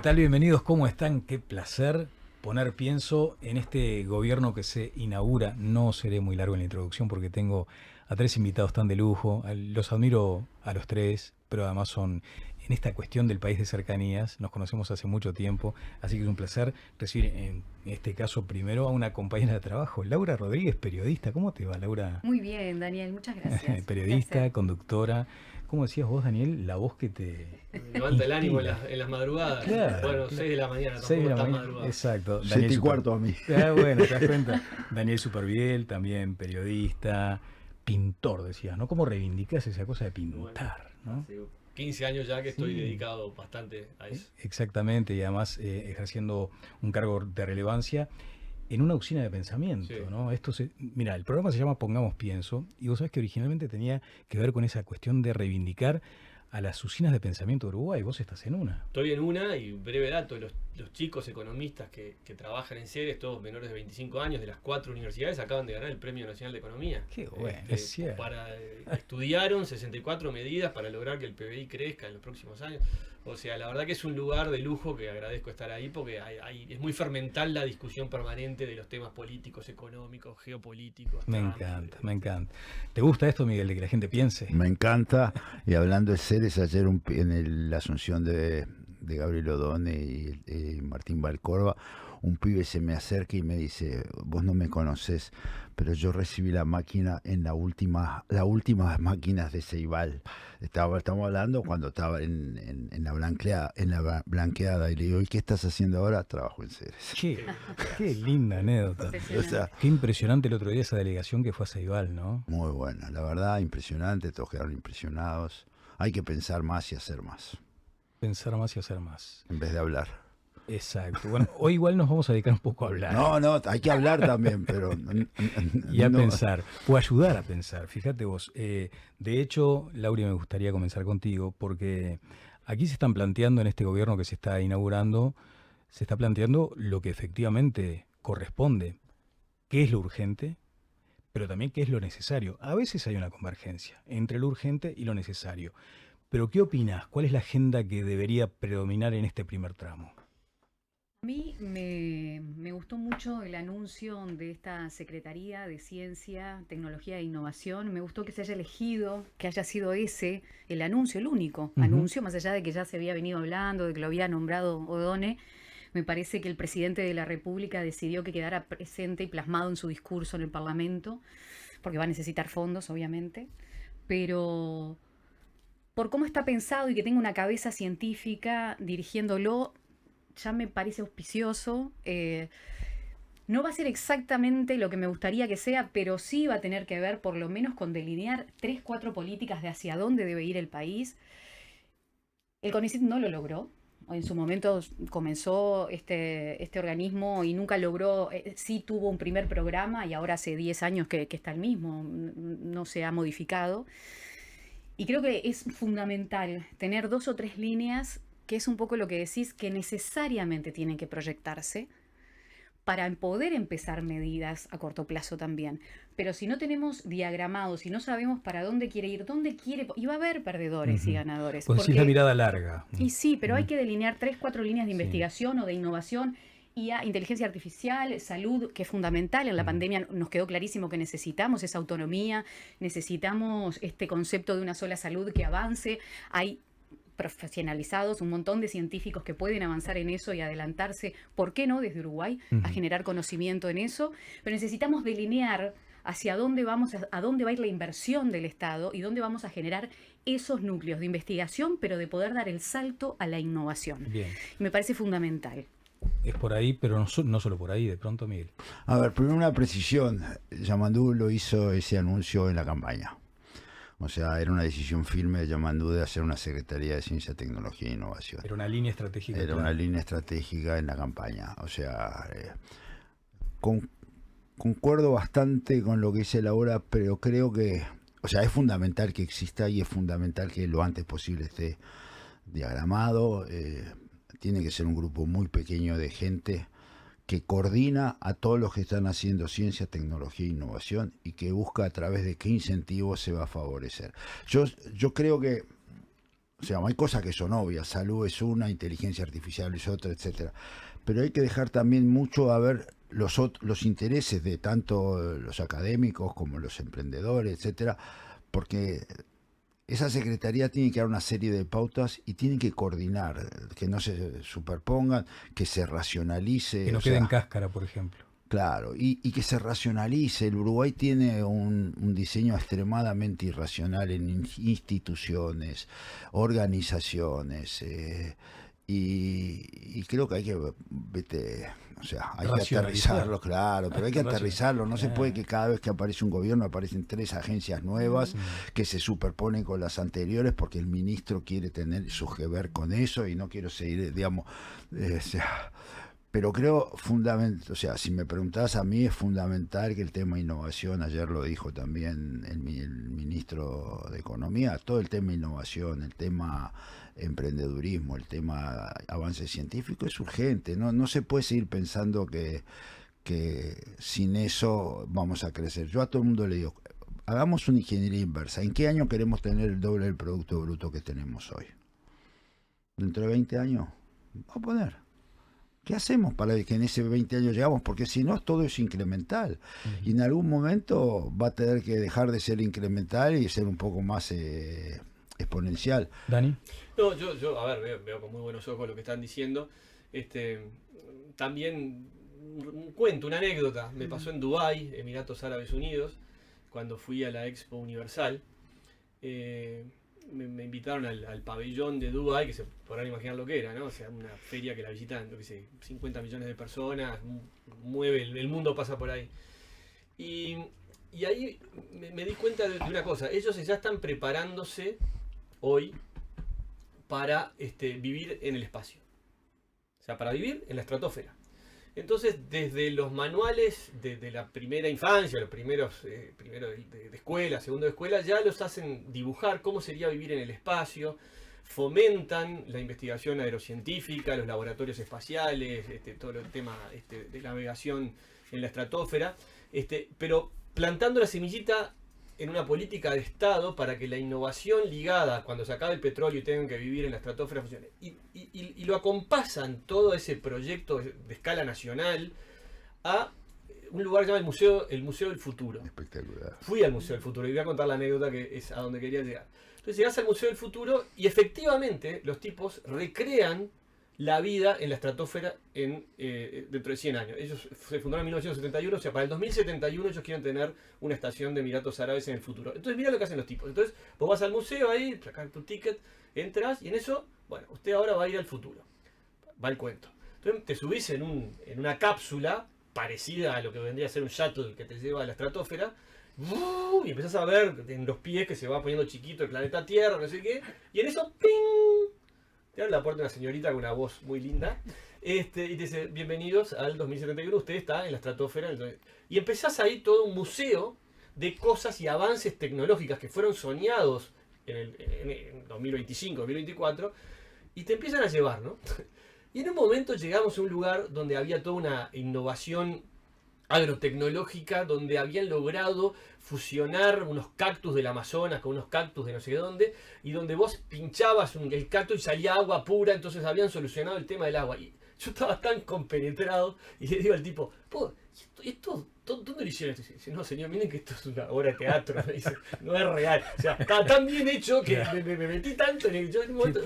tal? Bienvenidos, ¿cómo están? Qué placer poner pienso en este gobierno que se inaugura. No seré muy largo en la introducción porque tengo a tres invitados tan de lujo. Los admiro a los tres, pero además son en esta cuestión del país de cercanías. Nos conocemos hace mucho tiempo, así que es un placer recibir en este caso primero a una compañera de trabajo, Laura Rodríguez, periodista. ¿Cómo te va, Laura? Muy bien, Daniel, muchas gracias. Un Periodista, placer. conductora. ¿Cómo decías vos, Daniel? La voz que te Levanta el ánimo inspira. en las madrugadas. Claro, Bueno, claro. 6 de la mañana, 6 de tampoco la tan mañana, madrugada. exacto. Daniel 7:15 a mí. Bueno, te das cuenta. Daniel Superviel, también periodista, pintor, decías, ¿no? ¿Cómo reivindicas esa cosa de Bueno, pintar, ¿no? hace 15 años ya que estoy Sí. dedicado bastante a eso. Exactamente, y además ejerciendo un cargo de relevancia en una usina de pensamiento, Sí. ¿no? Mira, el programa se llama Pongamos Pienso, y vos sabés que originalmente tenía que ver con esa cuestión de reivindicar a las usinas de pensamiento de Uruguay. Vos estás en una. Estoy en una y breve dato, los chicos economistas que trabajan en Ceres, todos menores de 25 años, de las 4 universidades, acaban de ganar el Premio Nacional de Economía. Qué bueno, es cierto. Estudiaron 64 medidas para lograr que el PBI crezca en los próximos años. O sea, la verdad que es un lugar de lujo que agradezco estar ahí porque es muy fermental la discusión permanente de los temas políticos, económicos, geopolíticos. Me encanta, me encanta. ¿Te gusta esto, Miguel, de que la gente piense? Me encanta. Y hablando de seres, ayer la asunción de Gabriel Odone y Martín Valcorba, un pibe se me acerca y me dice: vos no me conocés, pero yo recibí la máquina en las últimas máquinas de Ceibal. Estamos hablando cuando estaba en la blanqueada, y le digo: ¿y qué estás haciendo ahora? Trabajo en Ceres. Qué linda anécdota. O sea, Qué impresionante el otro día esa delegación que fue a Ceibal, ¿no? muy buena, la verdad, impresionante, todos quedaron impresionados. Hay que pensar más y hacer más, Pensar más y hacer más. en vez de hablar. Exacto. Bueno, hoy igual nos vamos a dedicar un poco a hablar. No, hay que hablar también, pero Y a no. pensar, o ayudar a pensar. Fíjate vos, de hecho, Laura, me gustaría comenzar contigo, porque aquí se están planteando en este gobierno que se está inaugurando, se está planteando lo que efectivamente corresponde, qué es lo urgente, pero también qué es lo necesario. A veces hay una convergencia entre lo urgente y lo necesario. Pero ¿qué opinás? ¿Cuál es la agenda que debería predominar en este primer tramo? A mí me gustó mucho el anuncio de esta Secretaría de Ciencia, Tecnología e Innovación. Me gustó que se haya elegido, que haya sido ese el anuncio, el único anuncio, más allá de que ya se había venido hablando, de que lo había nombrado Odone. Me parece que el presidente de la República decidió que quedara presente y plasmado en su discurso en el Parlamento, porque va a necesitar fondos, obviamente, pero por cómo está pensado y que tenga una cabeza científica dirigiéndolo, ya me parece auspicioso. No va a ser exactamente lo que me gustaría que sea, pero sí va a tener que ver por lo menos con delinear 3, 4 políticas de hacia dónde debe ir el país. El CONICET no lo logró. En su momento comenzó este organismo y nunca logró, sí tuvo un primer programa y ahora hace 10 años que está el mismo, no se ha modificado. Y creo que es fundamental tener 2 o 3 líneas, que es un poco lo que decís, que necesariamente tienen que proyectarse para poder empezar medidas a corto plazo también. Pero si no tenemos diagramado, si no sabemos para dónde quiere ir, y va a haber perdedores y ganadores. Pues decís la mirada larga. Y sí, pero hay que delinear 3, 4 líneas de Sí. investigación o de innovación. Y a inteligencia artificial, salud, que es fundamental. En la pandemia nos quedó clarísimo que necesitamos esa autonomía, necesitamos este concepto de una sola salud que avance. Hay profesionalizados, un montón de científicos que pueden avanzar en eso y adelantarse, ¿por qué no?, desde Uruguay, a generar conocimiento en eso. Pero necesitamos delinear hacia dónde vamos, a dónde va a ir la inversión del Estado y dónde vamos a generar esos núcleos de investigación, pero de poder dar el salto a la innovación. Bien. Me parece fundamental. Es por ahí, pero no solo por ahí, de pronto, Miguel. A ver, primero una precisión. Yamandú lo hizo ese anuncio en la campaña. O sea, era una decisión firme de Yamandú de hacer una Secretaría de Ciencia, Tecnología e Innovación. Era una línea estratégica. Era clara. una línea estratégica en la campaña. O sea, concuerdo bastante con lo que dice Laura, pero creo que, o sea, es fundamental que exista y es fundamental que lo antes posible esté diagramado. Tiene que ser un grupo muy pequeño de gente que coordina a todos los que están haciendo ciencia, tecnología e innovación y que busca a través de qué incentivos se va a favorecer. Yo creo que O sea, hay cosas que son obvias, salud es una, inteligencia artificial es otra, etcétera. Pero hay que dejar también mucho a ver los intereses de tanto los académicos como los emprendedores, etcétera, porque esa secretaría tiene que dar una serie de pautas y tiene que coordinar, que no se superpongan, que se racionalice. Que no quede en cáscara, por ejemplo. Claro, y que se racionalice. El Uruguay tiene un diseño extremadamente irracional en instituciones, organizaciones, y creo que hay que, o sea, hay que aterrizarlo, claro, pero hay que aterrizarlo. No se puede que cada vez que aparece un gobierno aparecen 3 agencias nuevas que se superponen con las anteriores porque el ministro quiere tener su que ver con eso y no quiero seguir, digamos, o sea, pero creo fundamental, o sea, si me preguntás a mí, es fundamental que el tema innovación, ayer lo dijo también el ministro de Economía, todo el tema innovación, el tema emprendedurismo, el tema avance científico es urgente. No se puede seguir pensando que sin eso vamos a crecer. Yo a todo el mundo le digo, hagamos una ingeniería inversa. ¿En qué año queremos tener el doble del Producto Bruto que tenemos hoy? ¿Dentro de 20 años? Vamos a poner. ¿Qué hacemos para que en ese 20 años llegamos? Porque si no, todo es incremental. Y en algún momento va a tener que dejar de ser incremental y ser un poco más exponencial. ¿Dani? No, yo a ver, veo con muy buenos ojos lo que están diciendo. También un cuento, una anécdota. Me pasó en Dubái, Emiratos Árabes Unidos, cuando fui a la Expo Universal. Me invitaron al pabellón de Dubái, que se podrán imaginar lo que era, ¿no? O sea, una feria que la visitan, yo qué sé, 50 millones de personas, mueve, el mundo pasa por ahí. Y ahí me di cuenta de una cosa, ellos ya están preparándose hoy para vivir en el espacio. O sea, para vivir en la estratosfera. Entonces, desde los manuales de la primera infancia, los primeros primero de escuela, segundo de escuela, ya los hacen dibujar cómo sería vivir en el espacio, fomentan la investigación aerocientífica, los laboratorios espaciales, todo el tema de navegación en la estratosfera, pero plantando la semillita en una política de Estado para que la innovación ligada, cuando se acabe el petróleo y tengan que vivir en la estratosfera, funcione. Y lo acompasan todo ese proyecto de escala nacional a un lugar llamado el Museo del Futuro. Espectacular. Fui al Museo del Futuro y voy a contar la anécdota que es a donde quería llegar. Entonces llegás al Museo del Futuro y efectivamente los tipos recrean la vida en la estratosfera dentro de 100 años. Ellos se fundaron en 1971, o sea, para el 2071 ellos quieren tener una estación de Emiratos Árabes en el futuro. Entonces mira lo que hacen los tipos. Entonces vos vas al museo ahí, sacás tu ticket, entras y en eso, bueno, usted ahora va a ir al futuro. Va el cuento. Entonces te subís en una cápsula parecida a lo que vendría a ser un shuttle que te lleva a la estratosfera, y empezás a ver en los pies que se va poniendo chiquito el planeta Tierra, no sé qué, y en eso, ¡ping! Te abre la puerta una señorita con una voz muy linda, y te dice, bienvenidos al 2071, usted está en la estratosfera. Y empezás ahí todo un museo de cosas y avances tecnológicos que fueron soñados en 2025, 2024, y te empiezan a llevar, ¿no? Y en un momento llegamos a un lugar donde había toda una innovación agrotecnológica, donde habían logrado fusionar unos cactus del Amazonas con unos cactus de no sé dónde, y donde vos pinchabas el cactus y salía agua pura, entonces habían solucionado el tema del agua. Y yo estaba tan compenetrado y le digo al tipo, ¿esto dónde lo hicieron? Y dice, no señor, miren que esto es una obra de teatro. Me dice, no es real. O sea, está tan bien hecho que me metí tanto en un momento.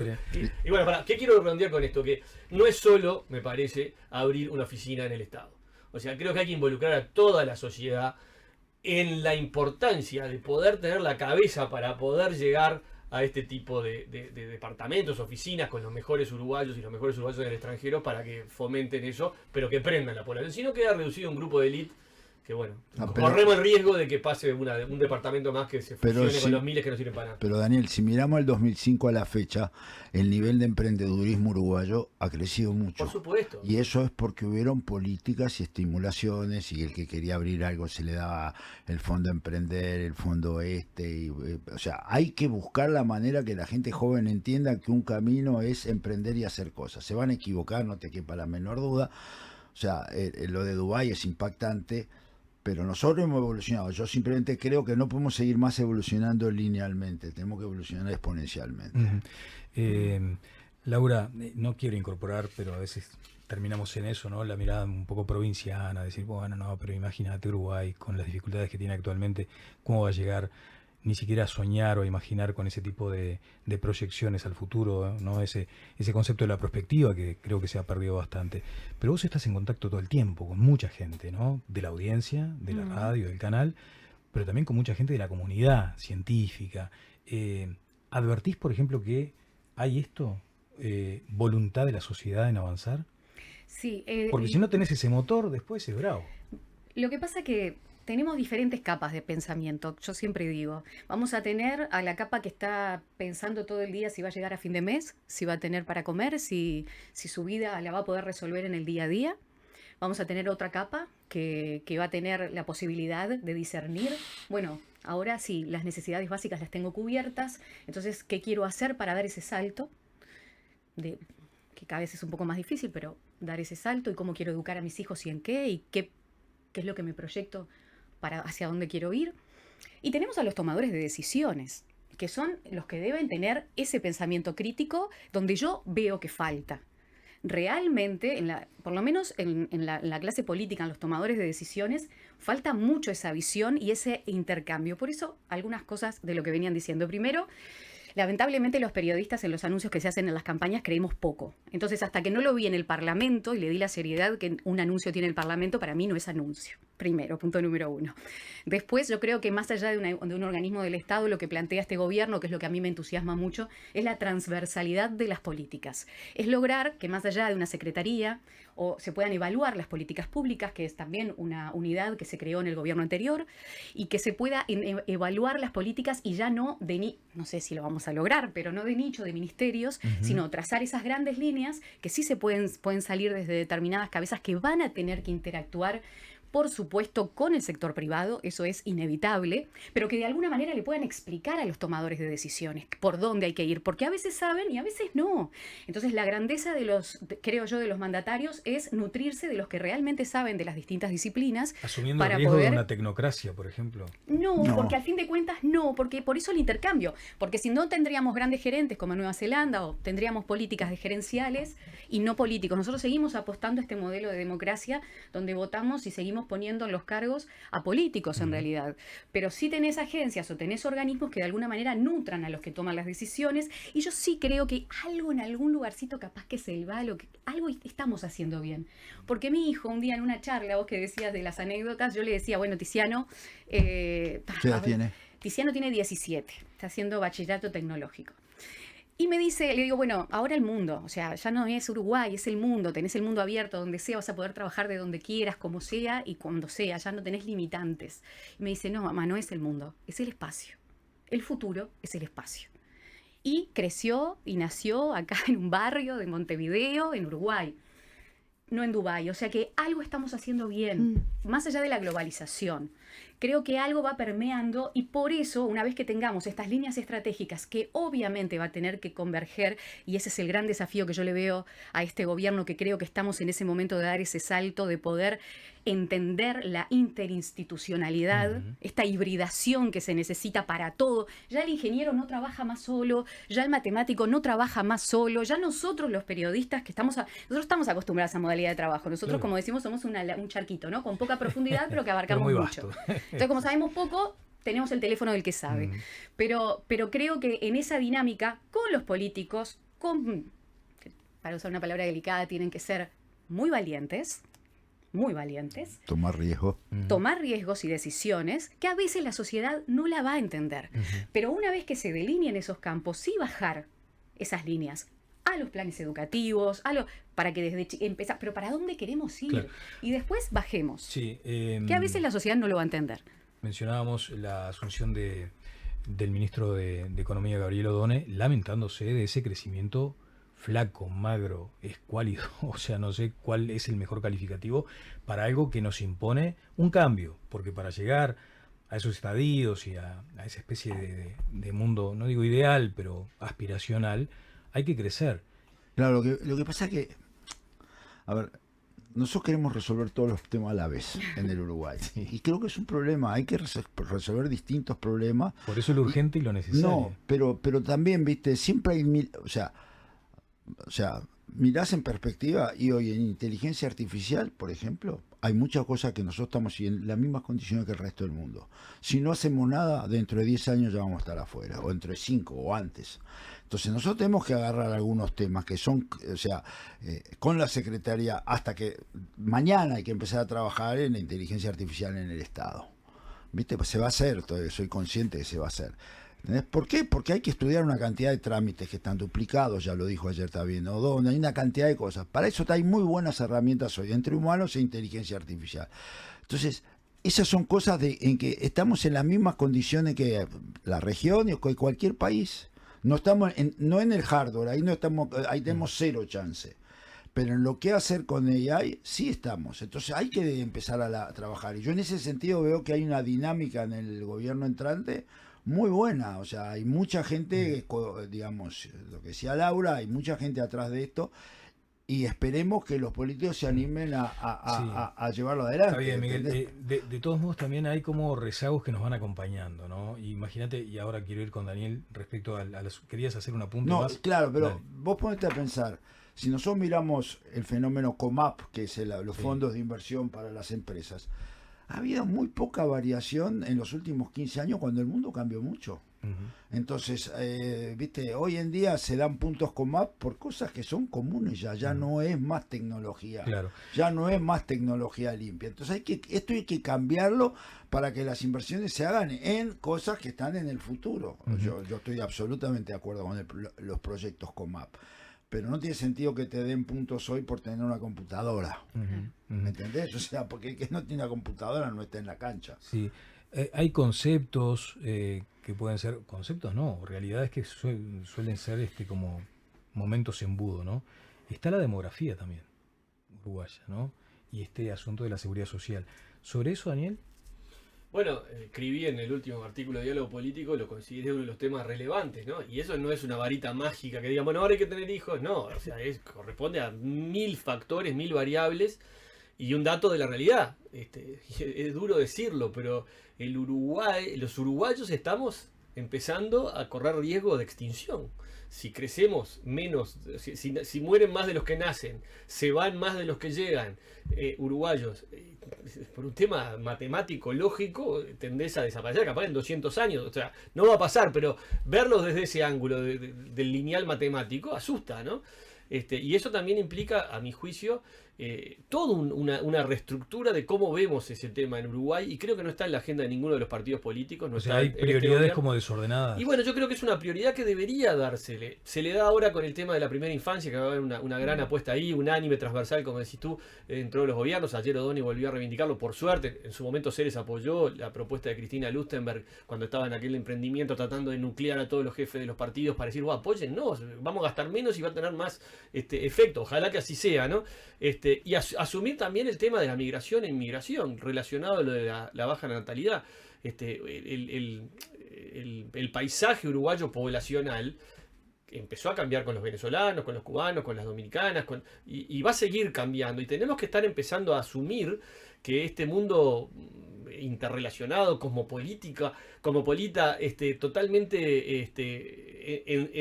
Y bueno, ¿qué quiero redondear con esto? Que no es solo, me parece, abrir una oficina en el Estado. O sea, creo que hay que involucrar a toda la sociedad en la importancia de poder tener la cabeza para poder llegar a este tipo de departamentos, oficinas con los mejores uruguayos y los mejores uruguayos del extranjero para que fomenten eso, pero que prendan la población. Si no queda reducido a un grupo de élite que bueno, corremos el riesgo de que pase un departamento más que se fusione con los miles que no sirven para nada. Pero Daniel, si miramos el 2005 a la fecha, el nivel de emprendedurismo uruguayo ha crecido mucho. Por supuesto. Y eso es porque hubieron políticas y estimulaciones, y el que quería abrir algo se le daba el fondo emprender, el fondo o sea, hay que buscar la manera que la gente joven entienda que un camino es emprender y hacer cosas. Se van a equivocar, no te quepa la menor duda. O sea, lo de Dubái es impactante, pero nosotros hemos evolucionado. Yo simplemente creo que no podemos seguir más evolucionando linealmente, tenemos que evolucionar exponencialmente. Laura, no quiero incorporar, pero a veces terminamos en eso, ¿no? La mirada un poco provinciana, decir, bueno, no, pero imagínate Uruguay con las dificultades que tiene actualmente, ¿cómo va a llegar ni siquiera a soñar o a imaginar con ese tipo de proyecciones al futuro, ¿no? Ese concepto de la perspectiva que creo que se ha perdido bastante. Pero vos estás en contacto todo el tiempo con mucha gente, ¿no? De la audiencia, de la radio, del canal, pero también con mucha gente de la comunidad científica. ¿Advertís, por ejemplo, que hay voluntad de la sociedad en avanzar? Sí. Porque si no tenés ese motor, después es bravo. Lo que pasa que tenemos diferentes capas de pensamiento. Yo siempre digo, vamos a tener a la capa que está pensando todo el día si va a llegar a fin de mes, si va a tener para comer, si su vida la va a poder resolver en el día a día. Vamos a tener otra capa que va a tener la posibilidad de discernir, bueno, ahora sí, las necesidades básicas las tengo cubiertas, entonces, ¿qué quiero hacer para dar ese salto? Que cada vez es un poco más difícil, pero dar ese salto y cómo quiero educar a mis hijos y en qué, y qué es lo que me proyecto para hacia dónde quiero ir. Y tenemos a los tomadores de decisiones, que son los que deben tener ese pensamiento crítico donde yo veo que falta. Realmente, por lo menos en la clase política, en los tomadores de decisiones, falta mucho esa visión y ese intercambio. Por eso, algunas cosas de lo que venían diciendo. Primero, lamentablemente los periodistas en los anuncios que se hacen en las campañas creemos poco. Entonces, hasta que no lo vi en el Parlamento y le di la seriedad que un anuncio tiene el Parlamento, para mí no es anuncio. Primero, punto número 1. Después, yo creo que más allá de un organismo del Estado, lo que plantea este gobierno, que es lo que a mí me entusiasma mucho, es la transversalidad de las políticas. Es lograr que más allá de una secretaría o se puedan evaluar las políticas públicas, que es también una unidad que se creó en el gobierno anterior, y que se pueda evaluar las políticas y ya no no sé si lo vamos a lograr, pero no de nicho, de ministerios, sino trazar esas grandes líneas que sí se pueden salir desde determinadas cabezas que van a tener que interactuar, por supuesto, con el sector privado, eso es inevitable, pero que de alguna manera le puedan explicar a los tomadores de decisiones por dónde hay que ir, porque a veces saben y a veces no. Entonces, la grandeza creo yo, de los mandatarios es nutrirse de los que realmente saben de las distintas disciplinas. Asumiendo el riesgo de una tecnocracia, por ejemplo. No, porque al fin de cuentas no, porque por eso el intercambio, porque si no tendríamos grandes gerentes como en Nueva Zelanda o tendríamos políticas de gerenciales y no políticos. Nosotros seguimos apostando a este modelo de democracia donde votamos y seguimos poniendo en los cargos a políticos en realidad. Pero sí tenés agencias o tenés organismos que de alguna manera nutran a los que toman las decisiones, y yo sí creo que algo en algún lugarcito capaz que se va, algo estamos haciendo bien. Porque mi hijo un día en una charla, vos que decías de las anécdotas, yo le decía, bueno, Tiziano... ¿Qué edad tiene? Tiziano tiene 17, está haciendo bachillerato tecnológico. Y me dice, le digo, bueno, ahora el mundo, o sea, ya no es Uruguay, es el mundo, tenés el mundo abierto donde sea, vas a poder trabajar de donde quieras, como sea y cuando sea, ya no tenés limitantes. Y me dice, no, mamá, no es el mundo, es el espacio. El futuro es el espacio. Y creció y nació acá en un barrio de Montevideo, en Uruguay, no en Dubái. O sea que algo estamos haciendo bien, más allá de la globalización. Creo que algo va permeando y por eso, una vez que tengamos estas líneas estratégicas que obviamente va a tener que converger, y ese es el gran desafío que yo le veo a este gobierno, que creo que estamos en ese momento de dar ese salto, de poder entender la interinstitucionalidad, esta hibridación que se necesita para todo. Ya el ingeniero no trabaja más solo, ya el matemático no trabaja más solo, ya nosotros los periodistas que nosotros estamos acostumbrados a esa modalidad de trabajo. Nosotros, claro, como decimos, somos un charquito, ¿no? Con poca profundidad, pero que abarcamos mucho. Entonces, como sabemos poco, tenemos el teléfono del que sabe. Pero creo que en esa dinámica, con los políticos, para usar una palabra delicada, tienen que ser muy valientes. Tomar riesgos. Tomar riesgos y decisiones que a veces la sociedad no la va a entender. Pero una vez que se delineen esos campos, sí bajar esas líneas a los planes educativos, para que desde empezar, pero ¿para dónde queremos ir? Claro. Y después bajemos. Sí, que a veces la sociedad no lo va a entender. Mencionábamos la asunción del ministro de Economía, Gabriel Odone, lamentándose de ese crecimiento flaco, magro, escuálido, o sea, no sé cuál es el mejor calificativo para algo que nos impone un cambio, porque para llegar a esos estadios y a esa especie de mundo, no digo ideal, pero aspiracional, hay que crecer. Claro, lo que pasa es que, a ver, nosotros queremos resolver todos los temas a la vez en el Uruguay. Y creo que es un problema, hay que resolver distintos problemas. Por eso lo urgente y lo necesario. No, pero también, viste, siempre hay, o sea, mirás en perspectiva y hoy en inteligencia artificial, por ejemplo, hay muchas cosas que nosotros estamos en las mismas condiciones que el resto del mundo. Si no hacemos nada, dentro de 10 años ya vamos a estar afuera, o dentro de 5 o antes. Entonces nosotros tenemos que agarrar algunos temas que son, o sea, con la Secretaría, hasta que mañana hay que empezar a trabajar en la inteligencia artificial en el Estado. ¿Viste? Pues se va a hacer, soy consciente que se va a hacer. ¿Entendés? ¿Por qué? Porque hay que estudiar una cantidad de trámites que están duplicados, ya lo dijo ayer también O'Donnell, hay una cantidad de cosas. Para eso hay muy buenas herramientas hoy, entre humanos e inteligencia artificial. Entonces, esas son cosas en que estamos en las mismas condiciones que la región y que cualquier país. No estamos no en el hardware, ahí no estamos, ahí tenemos cero chance. Pero en lo que hacer con AI, sí estamos. Entonces hay que empezar a trabajar. Y yo en ese sentido veo que hay una dinámica en el gobierno entrante muy buena. O sea, hay mucha gente, digamos, lo que decía Laura, hay mucha gente atrás de esto. Y esperemos que los políticos se animen a llevarlo adelante. Está bien, Miguel. De todos modos, también hay como rezagos que nos van acompañando, ¿no? Imagínate, y ahora quiero ir con Daniel respecto a las... ¿Querías hacer un apunte no, más? Claro, pero Dale. vos ponete a pensar, si nosotros miramos el fenómeno COMAP, que es los fondos de inversión para las empresas, ha habido muy poca variación en los últimos 15 años cuando el mundo cambió mucho. Entonces, viste, hoy en día se dan puntos COMAP por cosas que son comunes ya no es más tecnología, Claro. ya no es más tecnología limpia. Entonces esto hay que cambiarlo para que las inversiones se hagan en cosas que están en el futuro. Yo estoy absolutamente de acuerdo con los proyectos COMAP, pero no tiene sentido que te den puntos hoy por tener una computadora. ¿Me entendés? O sea, porque el que no tiene una computadora no está en la cancha. Sí. Hay conceptos que pueden ser, conceptos no, realidades que suelen ser como momentos embudo, ¿no? Está la demografía también, uruguaya, ¿no? Y este asunto de la seguridad social. ¿Sobre eso, Daniel? Bueno, escribí en el último artículo de Diálogo Político, lo consideré uno de los temas relevantes, ¿no? Y eso no es una varita mágica que diga, bueno, ahora hay que tener hijos, no, o sea, corresponde a 1000 factores, 1000 variables y un dato de la realidad. Es duro decirlo, pero los uruguayos estamos empezando a correr riesgo de extinción. Si crecemos menos, si mueren más de los que nacen, se van más de los que llegan, uruguayos, por un tema matemático, lógico, tendés a desaparecer, capaz en 200 años, o sea, no va a pasar, pero verlos desde ese ángulo del lineal matemático asusta, ¿no? Y eso también implica, a mi juicio, toda una reestructura de cómo vemos ese tema en Uruguay, y creo que no está en la agenda de ninguno de los partidos políticos. No O sea, está hay en prioridades como desordenadas. Y bueno, yo creo que es una prioridad que debería dársele. Se le da ahora con el tema de la primera infancia, que va a haber una gran apuesta ahí, unánime, transversal, como decís tú, entre los gobiernos. Ayer O'Donnell volvió a reivindicarlo, por suerte. En su momento Ceres apoyó la propuesta de Cristina Lustenberg cuando estaba en aquel emprendimiento tratando de nuclear a todos los jefes de los partidos para decir, apóyennos, vamos a gastar menos y va a tener más efecto. Ojalá que así sea, ¿no? Y asumir también el tema de la migración e inmigración, relacionado a lo de la baja natalidad. El paisaje uruguayo poblacional empezó a cambiar con los venezolanos, con los cubanos, con las dominicanas, y va a seguir cambiando. Y tenemos que estar empezando a asumir que este mundo interrelacionado, cosmopolita, totalmente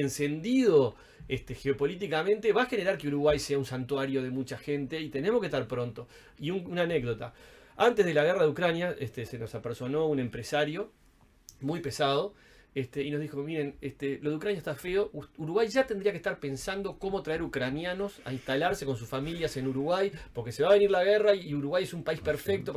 encendido geopolíticamente, va a generar que Uruguay sea un santuario de mucha gente y tenemos que estar pronto. Y una anécdota. Antes de la guerra de Ucrania, se nos apersonó un empresario muy pesado, y nos dijo, miren, lo de Ucrania está feo, Uruguay ya tendría que estar pensando cómo traer ucranianos a instalarse con sus familias en Uruguay, porque se va a venir la guerra y Uruguay es un país perfecto,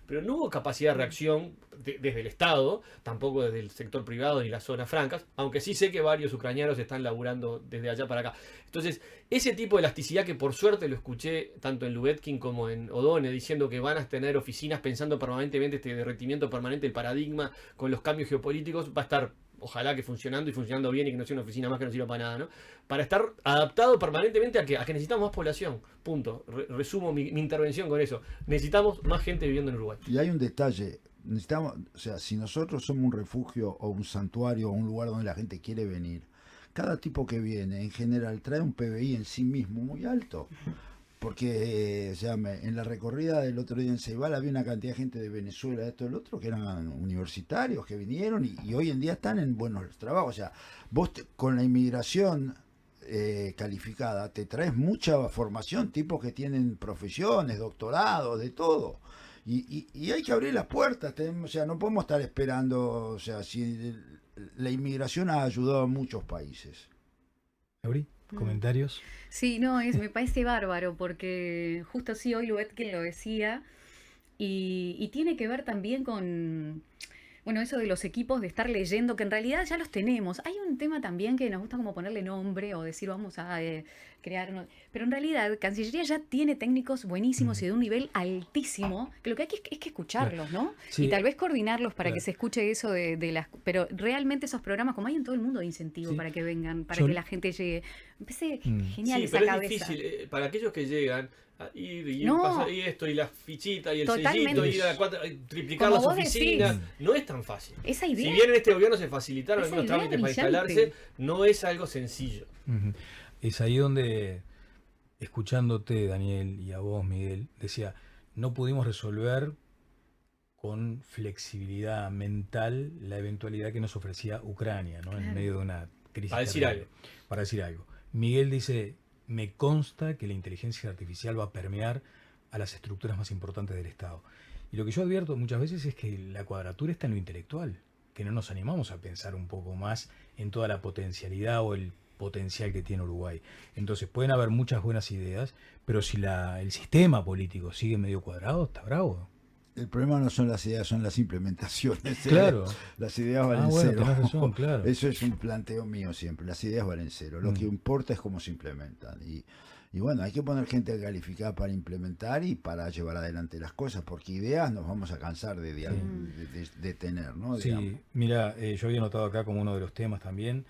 pero no hubo capacidad de reacción desde el Estado, tampoco desde el sector privado ni las zonas francas, aunque sí sé que varios ucranianos están laburando desde allá para acá. Entonces, ese tipo de elasticidad que por suerte lo escuché tanto en Lubetkin como en O'Donnell, diciendo que van a tener oficinas pensando permanentemente este derretimiento permanente del paradigma con los cambios geopolíticos, va a estar, ojalá que funcionando y funcionando bien y que no sea una oficina más que no sirva para nada, ¿no? Para estar adaptado permanentemente a que necesitamos más población. Punto. Resumo mi intervención con eso. Necesitamos más gente viviendo en Uruguay. Y hay un detalle. Necesitamos, o sea, si nosotros somos un refugio o un santuario o un lugar donde la gente quiere venir, cada tipo que viene en general trae un PBI en sí mismo muy alto. porque o sea, en la recorrida del otro día en Ceibal había una cantidad de gente de Venezuela, esto y lo otro, que eran universitarios, que vinieron y hoy en día están en buenos trabajos. O sea, con la inmigración calificada te traes mucha formación, tipos que tienen profesiones, doctorados, de todo. Y hay que abrir las puertas, o sea, no podemos estar esperando, o sea, si la inmigración ha ayudado a muchos países. Lauri, comentarios. Sí, no, me parece bárbaro porque justo sí, hoy Luetgen lo decía y tiene que ver también con, bueno, eso de los equipos, de estar leyendo, que en realidad ya los tenemos. Hay un tema también que nos gusta como ponerle nombre o decir vamos a crear, pero en realidad Cancillería ya tiene técnicos buenísimos y de un nivel altísimo, que lo que hay es que escucharlos, ¿no? Sí. Y tal vez coordinarlos para Claro. que se escuche eso de las... Pero realmente esos programas, como hay en todo el mundo de incentivo Sí. para que vengan, para Yo- que la gente llegue. Me parece genial Sí, esa pero es cabeza. difícil. Para aquellos que llegan a ir y No. pasar y esto y la fichita y el Totalmente. sellito y triplicar Como las vos oficinas, decís. no es tan fácil. Esa Si idea. bien en este gobierno se facilitaron Esa algunos idea trámites para brillante. instalarse, no es algo sencillo. Ujú. Es ahí donde, escuchándote, Daniel, y a vos, Miguel, decía, no pudimos resolver con flexibilidad mental la eventualidad que nos ofrecía Ucrania, ¿no? En Claro. medio de una crisis. Para decir terrible. Para decir algo. Miguel dice, me consta que la inteligencia artificial va a permear a las estructuras más importantes del Estado. Y lo que yo advierto muchas veces es que la cuadratura está en lo intelectual, que no nos animamos a pensar un poco más en toda la potencialidad o el potencial que tiene Uruguay. Entonces pueden haber muchas buenas ideas, pero si el sistema político sigue medio cuadrado, está bravo. El problema no son las ideas, son las implementaciones. Claro. Las ideas valen Bueno, cero. tenés razón, claro. Eso es un planteo mío siempre. Las ideas valen cero. Lo que importa es cómo se implementan. Y bueno, hay que poner gente calificada para implementar y para llevar adelante las cosas, porque ideas nos vamos a cansar de tener, ¿no? Sí, Digamos. mira, yo había notado acá como uno de los temas también,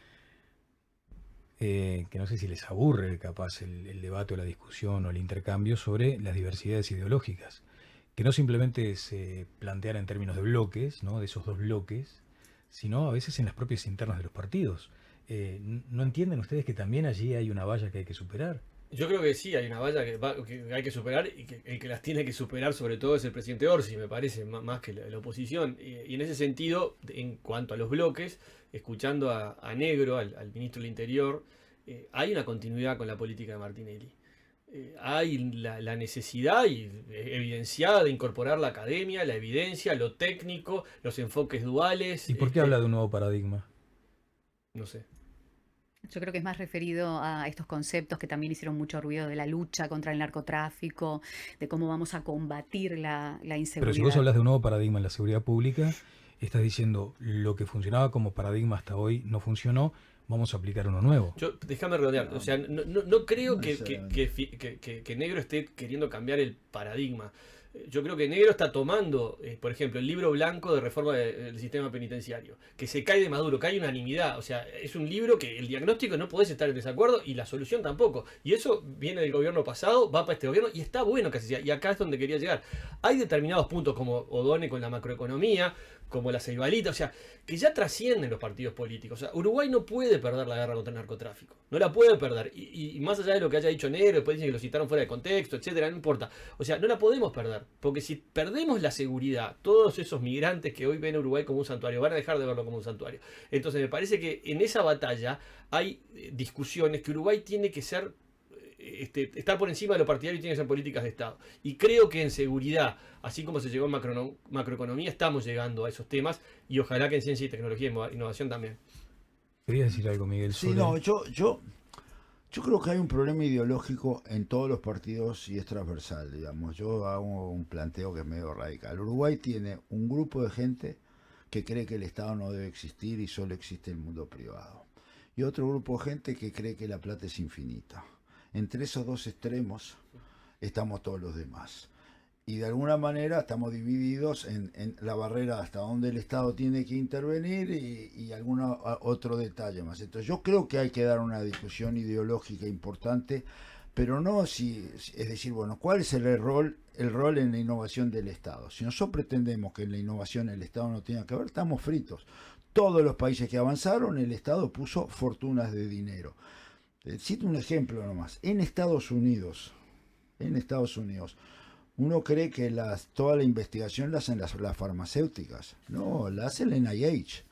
que no sé si les aburre capaz el debate o la discusión o el intercambio sobre las diversidades ideológicas, que no simplemente se planteara en términos de bloques, ¿no? De esos dos bloques, sino a veces en las propias internas de los partidos. ¿No entienden ustedes que también allí hay una valla que hay que superar? Yo creo que sí, hay una valla que hay que superar y que el que las tiene que superar sobre todo es el presidente Orsi, me parece, más que la oposición. Y en ese sentido, en cuanto a los bloques, escuchando a Negro, al ministro del Interior, hay una continuidad con la política de Martinelli. Hay la necesidad evidenciada de incorporar la academia, la evidencia, lo técnico, los enfoques duales. ¿Y por qué habla de un nuevo paradigma? No sé. Yo creo que es más referido a estos conceptos que también hicieron mucho ruido de la lucha contra el narcotráfico, de cómo vamos a combatir la inseguridad. Pero si vos hablas de un nuevo paradigma en la seguridad pública, estás diciendo lo que funcionaba como paradigma hasta hoy no funcionó, vamos a aplicar uno nuevo. Déjame redondear. O sea, no creo No que necesariamente. Negro esté queriendo cambiar el paradigma. Yo creo que Negro está tomando, por ejemplo, el libro blanco de reforma del sistema penitenciario, que se cae de Maduro, que hay unanimidad. O sea, es un libro que el diagnóstico no podés estar en desacuerdo y la solución tampoco. Y eso viene del gobierno pasado, va para este gobierno y está bueno que así sea. Y acá es donde quería llegar. Hay determinados puntos como O'Donnell con la macroeconomía, como la Ceibalita, o sea, que ya trascienden los partidos políticos. O sea, Uruguay no puede perder la guerra contra el narcotráfico. No la puede perder. Y más allá de lo que haya dicho Negro, después dicen que lo citaron fuera de contexto, etcétera, no importa. O sea, no la podemos perder. Porque si perdemos la seguridad, todos esos migrantes que hoy ven a Uruguay como un santuario, van a dejar de verlo como un santuario. Entonces me parece que en esa batalla hay discusiones que Uruguay tiene que ser estar por encima de lo partidario y tiene que ser políticas de Estado. Y creo que en seguridad, así como se llegó en macroeconomía, estamos llegando a esos temas y ojalá que en ciencia y tecnología y innovación también. ¿Querías decir algo, Miguel? Sí, sobre- no, yo creo que hay un problema ideológico en todos los partidos y es transversal, digamos. Yo hago un planteo que es medio radical. Uruguay tiene un grupo de gente que cree que el Estado no debe existir y solo existe el mundo privado. Y otro grupo de gente que cree que la plata es infinita. Entre esos dos extremos estamos todos los demás. Y de alguna manera estamos divididos en la barrera hasta donde el Estado tiene que intervenir y algún otro detalle más. Entonces yo creo que hay que dar una discusión ideológica importante, pero no es decir, bueno, ¿cuál es el rol en la innovación del Estado? Si nosotros pretendemos que en la innovación el Estado no tenga que ver, estamos fritos. Todos los países que avanzaron, el Estado puso fortunas de dinero. Cito un ejemplo nomás. En Estados Unidos, en Estados Unidos. Uno cree que toda la investigación la hacen las farmacéuticas. No, la hace el NIH.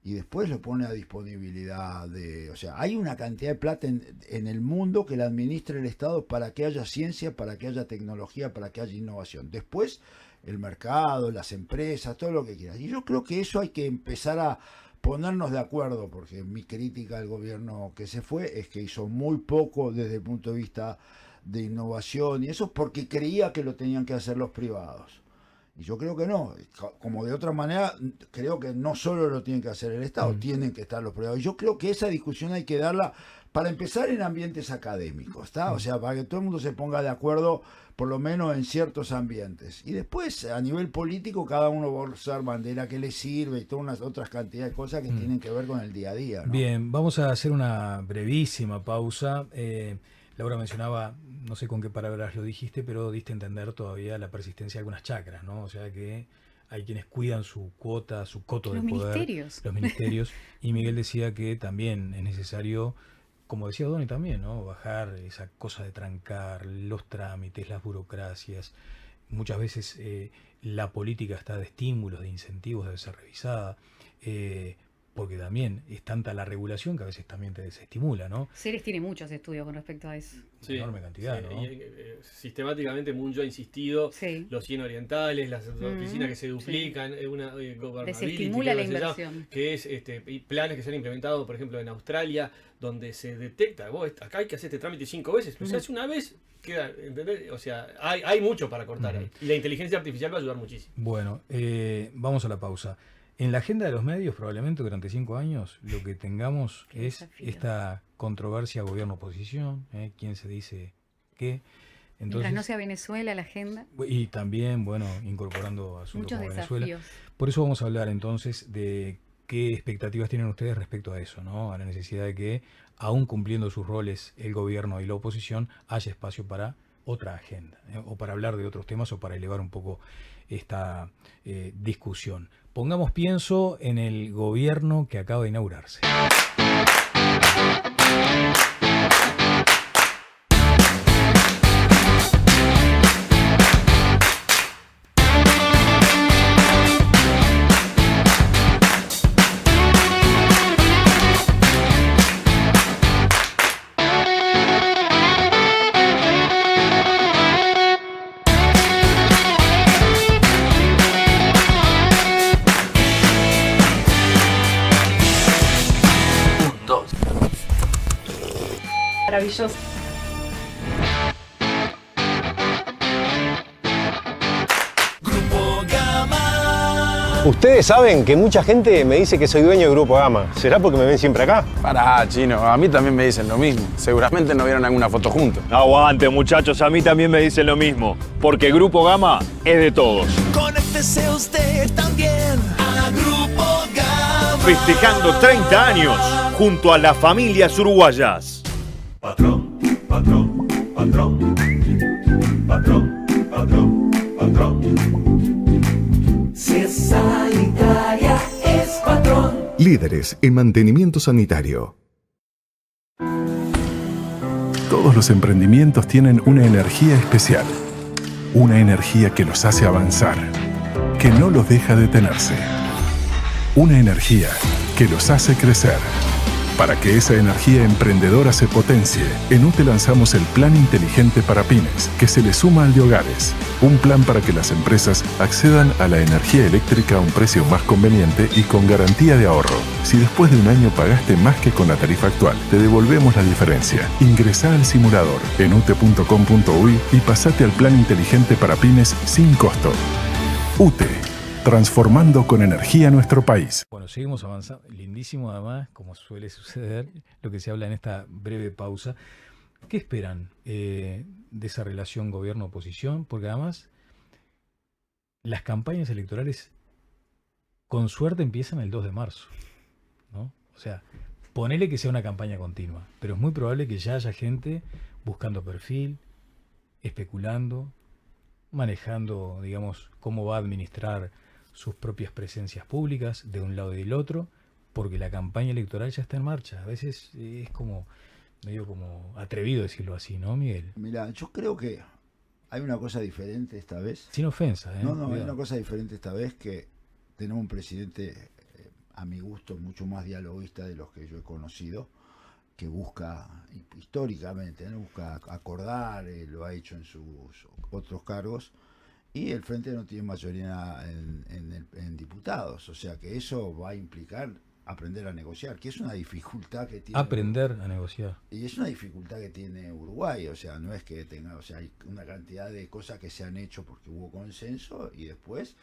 Y después lo pone a disponibilidad o sea, hay una cantidad de plata en el mundo que la administra el Estado para que haya ciencia, para que haya tecnología, para que haya innovación. Después, el mercado, las empresas, todo lo que quieras. Y yo creo que eso hay que empezar a ponernos de acuerdo, porque mi crítica al gobierno que se fue es que hizo muy poco desde el punto de vista de innovación y eso porque creía que lo tenían que hacer los privados. Y yo creo que no, como de otra manera, creo que no solo lo tiene que hacer el Estado, tienen que estar los privados. Y yo creo que esa discusión hay que darla, para empezar, en ambientes académicos, ¿está? O sea, para que todo el mundo se ponga de acuerdo, por lo menos en ciertos ambientes. Y después, a nivel político, cada uno va a usar bandera que le sirve y todas unas otras cantidades de cosas que tienen que ver con el día a día, ¿no? Bien, vamos a hacer una brevísima pausa. Laura mencionaba, no sé con qué palabras lo dijiste, pero diste a entender todavía la persistencia de algunas chacras, ¿no? O sea que hay quienes cuidan su cuota, su coto de poder. Los ministerios. Y Miguel decía que también es necesario, como decía Doni también, ¿no? Bajar esa cosa de trancar los trámites, las burocracias. Muchas veces la política está de estímulos, de incentivos, debe ser revisada. Porque también es tanta la regulación que a veces también te desestimula, ¿no? Ceres tiene muchos estudios con respecto a eso. Sí, enorme cantidad, sí, ¿no? Y, sistemáticamente Muncho ha insistido, Sí. los 100 orientales, las oficinas que se duplican, una Desestimula la inversión. que es planes que se han implementado, por ejemplo, en Australia, donde se detecta, vos acá hay que hacer este trámite 5 veces, pero se hace una vez, queda, ¿entendés? O sea, hay mucho para cortar ahí. Y la inteligencia artificial va a ayudar muchísimo. Bueno, vamos a la pausa. En la agenda de los medios, probablemente durante 5 años, lo que tengamos es desafío. esta controversia gobierno-oposición, quién se dice qué. Entonces, Mientras no sea Venezuela la agenda, y también, bueno, incorporando asuntos muchos como Venezuela. desafíos. Por eso vamos a hablar entonces de qué expectativas tienen ustedes respecto a eso, ¿no? A la necesidad de que, aún cumpliendo sus roles el gobierno y la oposición, haya espacio para otra agenda, o para hablar de otros temas o para elevar un poco esta discusión. Pongamos pienso en el gobierno que acaba de inaugurarse. Maravilloso. Ustedes saben que mucha gente me dice que soy dueño de Grupo Gama. ¿Será porque me ven siempre acá? Pará, Chino, a mí también me dicen lo mismo. Seguramente no vieron alguna foto juntos. Aguante, muchachos, a mí también me dicen lo mismo. Porque Grupo Gama es de todos. Conéctese usted también a Grupo Gama. Festejando 30 años junto a las familias uruguayas. Patrón, patrón, patrón. Patrón, patrón, patrón. Si es sanitaria, es patrón. Líderes en mantenimiento sanitario. Todos los emprendimientos tienen una energía especial. Una energía que los hace avanzar, que no los deja detenerse. Una energía que los hace crecer. Para que esa energía emprendedora se potencie, en UTE lanzamos el Plan Inteligente para Pymes, que se le suma al de hogares. Un plan para que las empresas accedan a la energía eléctrica a un precio más conveniente y con garantía de ahorro. Si después de un año pagaste más que con la tarifa actual, te devolvemos la diferencia. Ingresá al simulador en ute.com.uy y pasate al Plan Inteligente para Pymes sin costo. UTE. Transformando con energía nuestro país. Bueno, seguimos avanzando. Lindísimo además, como suele suceder, lo que se habla en esta breve pausa. ¿Qué esperan de esa relación gobierno-oposición? Porque además las campañas electorales con suerte empiezan el 2 de marzo, ¿no? O sea, ponele que sea una campaña continua, pero es muy probable que ya haya gente buscando perfil, especulando, manejando, digamos, cómo va a administrar sus propias presencias públicas de un lado y del otro, porque la campaña electoral ya está en marcha. A veces es como medio como atrevido decirlo así, ¿no, Miguel? Mira, yo creo que Hay una cosa diferente esta vez. Sin ofensa, ¿eh? No, hay Cuidado. una cosa diferente esta vez, que tenemos un presidente, a mi gusto, mucho más dialoguista de los que yo he conocido, que busca, históricamente, ¿no? Busca acordar, lo ha hecho en sus otros cargos, y el Frente no tiene mayoría en diputados, o sea que eso va a implicar aprender a negociar, que es una dificultad que tiene... Aprender a negociar. Y es una dificultad que tiene Uruguay, o sea, no es que tenga, o sea, hay una cantidad de cosas que se han hecho porque hubo consenso y después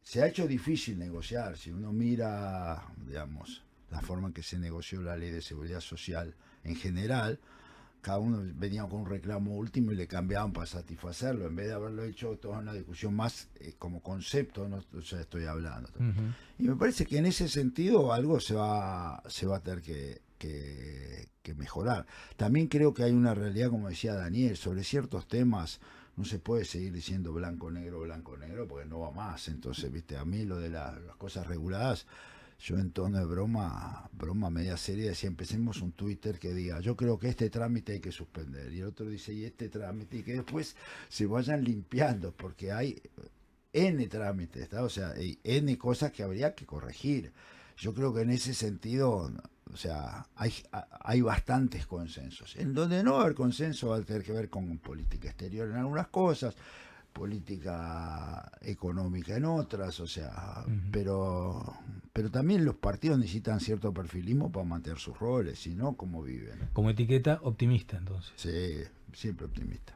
se ha hecho difícil negociar. Si uno mira, digamos, la forma en que se negoció la ley de seguridad social en general, cada uno venía con un reclamo último y le cambiaban para satisfacerlo, en vez de haberlo hecho toda una discusión más como concepto, no, o sea, estoy hablando. Y me parece que en ese sentido algo se va a tener que mejorar. También creo que hay una realidad, como decía Daniel, sobre ciertos temas. No se puede seguir diciendo blanco, negro, porque no va más. Entonces, viste, a mí lo de las cosas reguladas, yo en tono de broma media seria, decía, empecemos un Twitter que diga, yo creo que este trámite hay que suspender. Y el otro dice, y este trámite, y que después se vayan limpiando, porque hay N trámites, ¿está? O sea, hay N cosas que habría que corregir. Yo creo que en ese sentido, o sea, hay bastantes consensos. En donde no va a haber consenso va a tener que ver con política exterior en algunas cosas, política económica en otras, o sea, pero también los partidos necesitan cierto perfilismo para mantener sus roles, si no, ¿cómo viven? Como etiqueta, optimista, entonces. Sí, siempre optimista.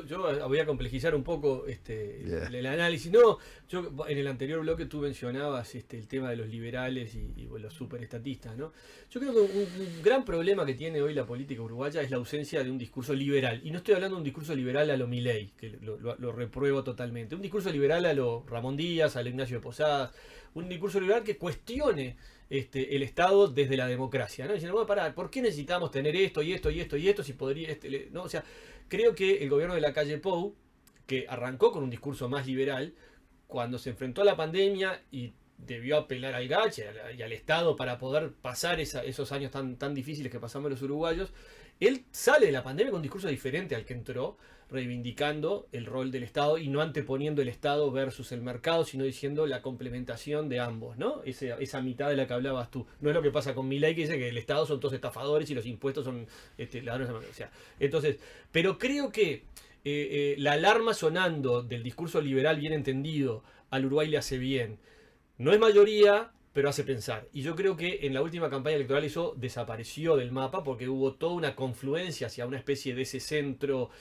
Yo voy a complejizar un poco el análisis. No, yo en el anterior bloque tú mencionabas el tema de los liberales y los superestatistas, ¿no? Yo creo que un gran problema que tiene hoy la política uruguaya es la ausencia de un discurso liberal. Y no estoy hablando de un discurso liberal a lo Milei, que lo repruebo totalmente. Un discurso liberal a lo Ramón Díaz, a lo Ignacio de Posadas. Un discurso liberal que cuestione el Estado desde la democracia, ¿no? Diciendo, bueno, pará, ¿por qué necesitamos tener esto y esto y esto y esto si podría, no? O sea, creo que el gobierno de la calle Pou, que arrancó con un discurso más liberal, cuando se enfrentó a la pandemia y debió apelar al GACH y al Estado para poder pasar esos años tan difíciles que pasamos los uruguayos, él sale de la pandemia con un discurso diferente al que entró, reivindicando el rol del Estado y no anteponiendo el Estado versus el mercado, sino diciendo la complementación de ambos, ¿no? Esa mitad de la que hablabas tú. No es lo que pasa con Milei, que dice que el Estado son todos estafadores y los impuestos son ladrones. O sea, entonces, pero creo que la alarma sonando del discurso liberal bien entendido al Uruguay le hace bien. No es mayoría, pero hace pensar. Y yo creo que en la última campaña electoral eso desapareció del mapa porque hubo toda una confluencia hacia una especie de ese centro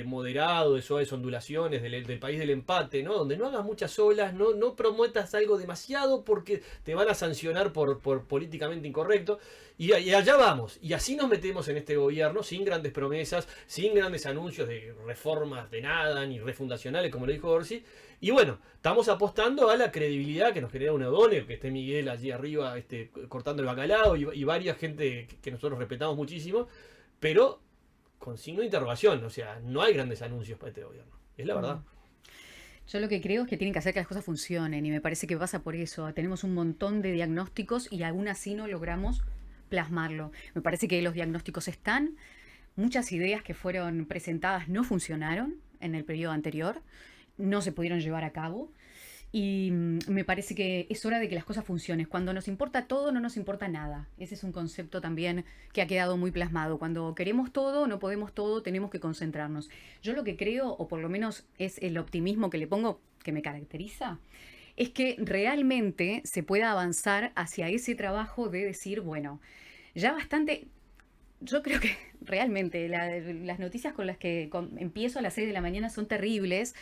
moderado, de suaves ondulaciones del país del empate, ¿no? Donde no hagas muchas olas, no promuetas algo demasiado porque te van a sancionar por políticamente incorrecto. Y allá vamos. Y así nos metemos en este gobierno sin grandes promesas, sin grandes anuncios de reformas de nada, ni refundacionales, como lo dijo Orsi. Y bueno, estamos apostando a la credibilidad que nos genera un O'Donnell, que esté Miguel allí arriba cortando el bacalao y varias gente que nosotros respetamos muchísimo, pero con signo de interrogación. O sea, no hay grandes anuncios para este gobierno. Es la verdad. Yo lo que creo es que tienen que hacer que las cosas funcionen y me parece que pasa por eso. Tenemos un montón de diagnósticos y aún así no logramos plasmarlo. Me parece que los diagnósticos están, muchas ideas que fueron presentadas no funcionaron en el periodo anterior, no se pudieron llevar a cabo y me parece que es hora de que las cosas funcionen. Cuando nos importa todo, no nos importa nada. Ese es un concepto también que ha quedado muy plasmado. Cuando queremos todo, no podemos todo, tenemos que concentrarnos. Yo lo que creo, o por lo menos es el optimismo que le pongo, que me caracteriza, es que realmente se pueda avanzar hacia ese trabajo de decir, bueno, ya bastante. Yo creo que realmente las noticias con las que empiezo a las 6 de la mañana son terribles.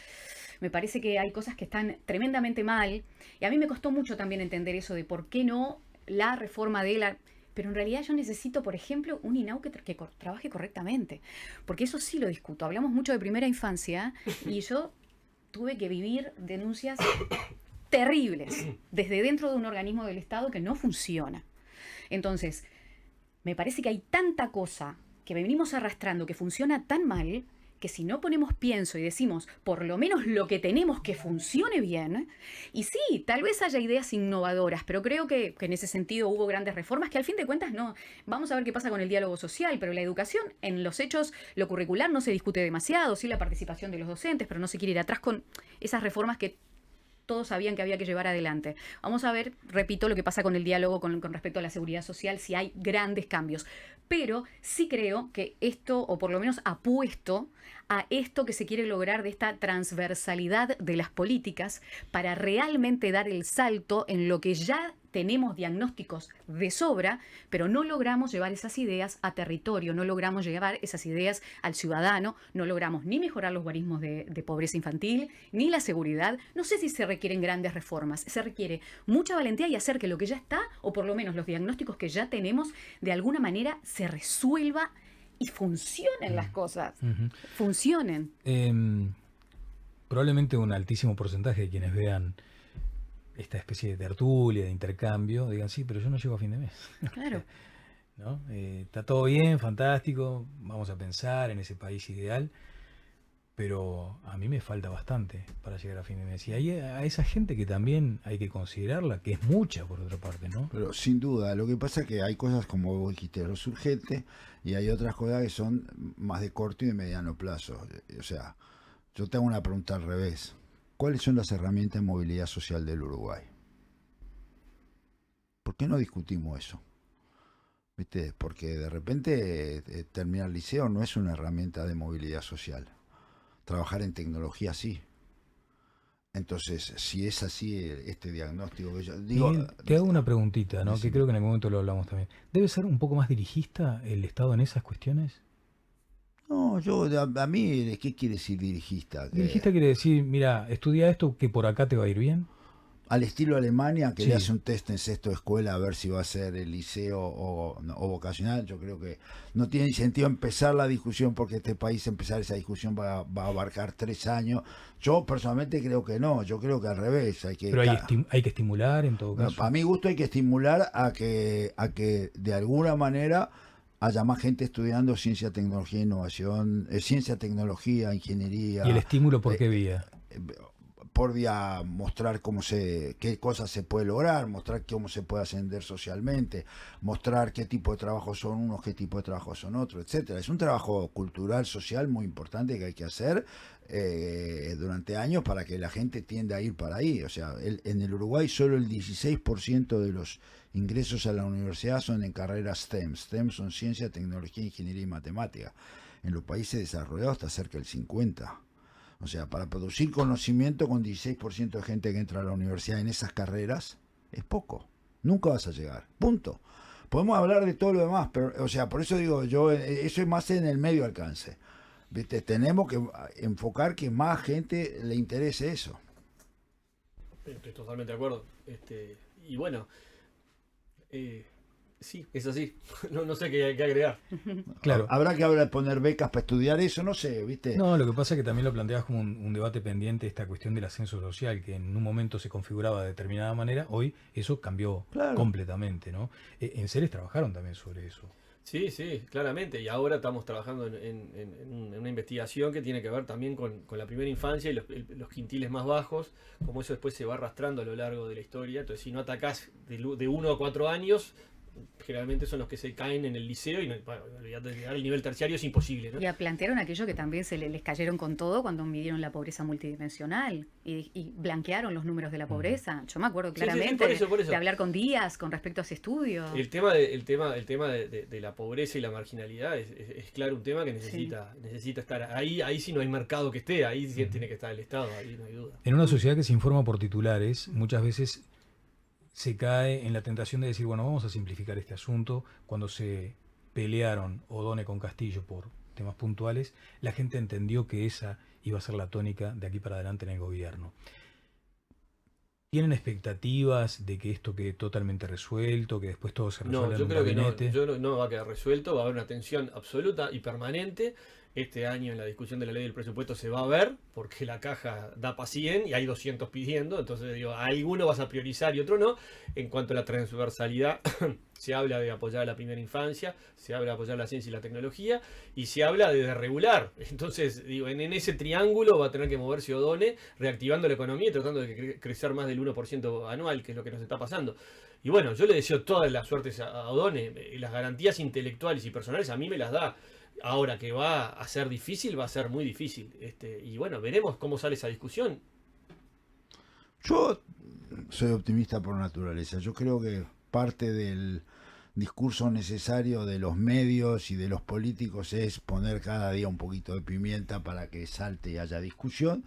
Me parece que hay cosas que están tremendamente mal. Y a mí me costó mucho también entender eso de por qué no la reforma de la... Pero en realidad yo necesito, por ejemplo, un INAU que trabaje correctamente. Porque eso sí lo discuto. Hablamos mucho de primera infancia y yo tuve que vivir denuncias terribles desde dentro de un organismo del Estado que no funciona. Entonces, me parece que hay tanta cosa que venimos arrastrando que funciona tan mal que si no ponemos pienso y decimos por lo menos lo que tenemos que funcione bien, y sí, tal vez haya ideas innovadoras, pero creo que en ese sentido hubo grandes reformas que al fin de cuentas no. Vamos a ver qué pasa con el diálogo social, pero la educación, en los hechos, lo curricular no se discute demasiado, sí la participación de los docentes, pero no se quiere ir atrás con esas reformas que todos sabían que había que llevar adelante. Vamos a ver, repito, lo que pasa con el diálogo con respecto a la seguridad social, si hay grandes cambios. Pero sí creo que esto, o por lo menos apuesto a esto que se quiere lograr de esta transversalidad de las políticas para realmente dar el salto en lo que ya tenemos diagnósticos de sobra, pero no logramos llevar esas ideas a territorio, no logramos llevar esas ideas al ciudadano, no logramos ni mejorar los guarismos de pobreza infantil, ni la seguridad. No sé si se requieren grandes reformas, se requiere mucha valentía y hacer que lo que ya está, o por lo menos los diagnósticos que ya tenemos, de alguna manera se resuelva y funcionen las cosas. Funcionen. Probablemente un altísimo porcentaje de quienes vean esta especie de tertulia, de intercambio, digan, sí, pero yo no llego a fin de mes. Claro. ¿No? Está todo bien, fantástico, vamos a pensar en ese país ideal, pero a mí me falta bastante para llegar a fin de mes. Y hay a esa gente que también hay que considerarla, que es mucha por otra parte, ¿no? Pero sin duda, lo que pasa es que hay cosas como vos dijiste, lo urgente, y hay otras cosas que son más de corto y de mediano plazo. O sea, yo te hago una pregunta al revés. ¿Cuáles son las herramientas de movilidad social del Uruguay? ¿Por qué no discutimos eso? ¿Viste? Porque de repente terminar el liceo no es una herramienta de movilidad social. Trabajar en tecnología sí. Entonces, si es así este diagnóstico que yo digo... Miguel, te hago una preguntita, ¿no? Que creo que en algún momento lo hablamos también. ¿Debe ser un poco más dirigista el Estado en esas cuestiones? No, a mí, ¿qué quiere decir dirigista? Dirigista quiere decir, mira, estudia esto que por acá te va a ir bien. Al estilo Alemania, que Sí. le hace un test en sexto de escuela a ver si va a ser el liceo o vocacional. Yo creo que no tiene sentido empezar la discusión porque este país empezar esa discusión va a abarcar 3 años. Yo personalmente creo que no, yo creo que al revés. Pero hay que estimular en todo caso. Para mi gusto hay que estimular a que de alguna manera haya más gente estudiando ciencia, tecnología, innovación, ciencia, tecnología, ingeniería. ¿Y el estímulo por qué vía? Por vía mostrar qué cosas se puede lograr, mostrar cómo se puede ascender socialmente, mostrar qué tipo de trabajos son unos, qué tipo de trabajos son otros, etcétera. Es un trabajo cultural, social muy importante que hay que hacer durante años para que la gente tienda a ir para ahí. O sea, en el Uruguay solo el 16% de los ingresos a la universidad son en carreras STEM. STEM son ciencia, tecnología, ingeniería y matemática. En los países desarrollados está cerca del 50%. O sea, para producir conocimiento con 16% de gente que entra a la universidad en esas carreras, es poco. Nunca vas a llegar. Punto. Podemos hablar de todo lo demás, pero, o sea, por eso digo yo, eso es más en el medio alcance. ¿Viste? Tenemos que enfocar que más gente le interese eso. Estoy totalmente de acuerdo. Y bueno, sí, es así. No sé qué agregar. Claro. Habrá que poner becas para estudiar eso, no sé, ¿viste? No, lo que pasa es que también lo planteabas como un debate pendiente, esta cuestión del ascenso social, que en un momento se configuraba de determinada manera, hoy eso cambió completamente, ¿no? En Ceres trabajaron también sobre eso. Sí, claramente. Y ahora estamos trabajando en una investigación que tiene que ver también con la primera infancia y los quintiles más bajos, como eso después se va arrastrando a lo largo de la historia. Entonces, si no atacás de 1 a 4 años, generalmente son los que se caen en el liceo y olvidate de llegar al nivel terciario es imposible, ¿no? Y plantearon aquello que también les cayeron con todo cuando midieron la pobreza multidimensional y blanquearon los números de la pobreza. Yo me acuerdo claramente por eso. de hablar con Díaz con respecto a ese estudio. El tema de la pobreza y la marginalidad es claro un tema que necesita estar ahí sí no hay mercado que esté, ahí sí tiene que estar el Estado, ahí no hay duda. En una sociedad que se informa por titulares, muchas veces se cae en la tentación de decir, bueno, vamos a simplificar este asunto. Cuando se pelearon O'Donnell con Castillo por temas puntuales, la gente entendió que esa iba a ser la tónica de aquí para adelante en el gobierno. ¿Tienen expectativas de que esto quede totalmente resuelto, que después todo se resuelva No, en yo un creo que gabinete? no va a quedar resuelto, va a haber una tensión absoluta y permanente. este año en la discusión de la ley del presupuesto se va a ver, porque la caja da para 100 y hay 200 pidiendo, entonces digo, alguno vas a priorizar y otro no. En cuanto a la transversalidad, se habla de apoyar a la primera infancia, se habla de apoyar la ciencia y la tecnología, y se habla de desregular. Entonces, digo, en ese triángulo va a tener que moverse Odone, reactivando la economía y tratando de crecer más del 1% anual, que es lo que nos está pasando. Y bueno, yo le deseo todas las suertes a Odone, las garantías intelectuales y personales a mí me las da. Ahora que va a ser difícil, va a ser muy difícil. Y bueno, veremos cómo sale esa discusión. Yo soy optimista por naturaleza. Yo creo que parte del discurso necesario de los medios y de los políticos es poner cada día un poquito de pimienta para que salte y haya discusión.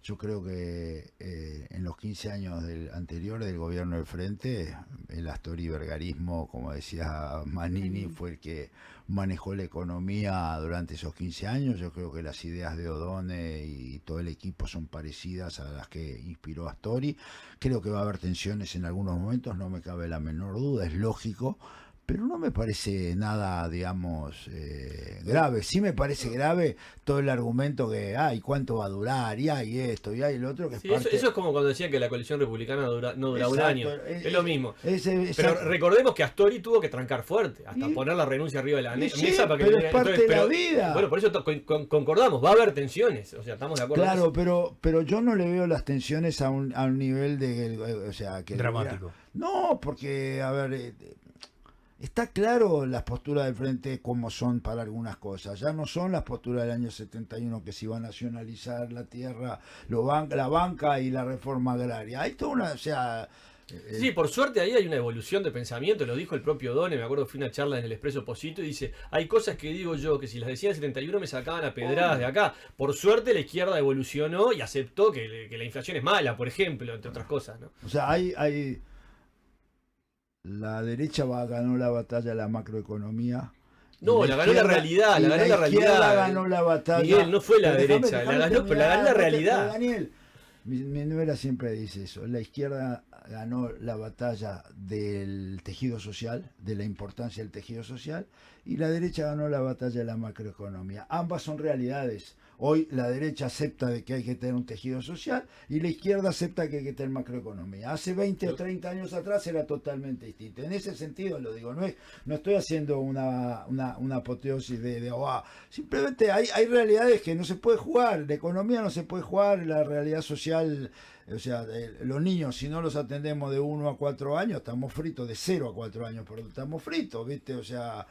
Yo creo que en los 15 años anteriores del gobierno del Frente, el astoribergarismo, como decía Manini, fue el que manejó la economía durante esos 15 años. Yo creo que las ideas de Odone y todo el equipo son parecidas a las que inspiró Astori. Creo que va a haber tensiones en algunos momentos, no me cabe la menor duda, es lógico. Pero no me parece nada, digamos, grave. Sí me parece grave todo el argumento que, ay, ¿cuánto va a durar? Y hay esto, y hay el otro. Que Sí, es parte... eso es como cuando decían que la coalición republicana no dura un año. Es lo mismo. Exacto. Pero recordemos que Astori tuvo que trancar fuerte, hasta poner la renuncia arriba de la mesa para que... Pero es parte de la vida. Bueno, por eso concordamos, va a haber tensiones. O sea, estamos de acuerdo. Claro, pero yo no le veo las tensiones a un nivel de... O sea, que dramático. No, porque, a ver... Está claro las posturas del Frente como son para algunas cosas. Ya no son las posturas del año 71 que se iba a nacionalizar la tierra, la banca y la reforma agraria. Hay toda una... O sea, sí, por suerte ahí hay una evolución de pensamiento, lo dijo el propio Odone, me acuerdo que fui a una charla en el Expreso Posito y dice, hay cosas que digo yo que si las decía en 71 me sacaban a pedradas de acá. Por suerte la izquierda evolucionó y aceptó que la inflación es mala, por ejemplo, entre otras cosas, ¿no? O sea, hay la derecha ganó la batalla de la macroeconomía. No, la ganó la realidad, la ganó la realidad. Ganó la batalla. Miguel, no fue la derecha, la ganó la realidad. Daniel, mi nuera siempre dice eso, la izquierda ganó la batalla del tejido social, de la importancia del tejido social, y la derecha ganó la batalla de la macroeconomía. Ambas son realidades. Hoy la derecha acepta de que hay que tener un tejido social y la izquierda acepta que hay que tener macroeconomía. Hace 20 o 30 años atrás era totalmente distinto. En ese sentido lo digo, no estoy haciendo una apoteosis de simplemente hay realidades que no se puede jugar. La economía no se puede jugar, la realidad social, o sea, los niños, si no los atendemos de 1 a 4 años, estamos fritos, de 0 a 4 años, pero estamos fritos, ¿viste? O sea,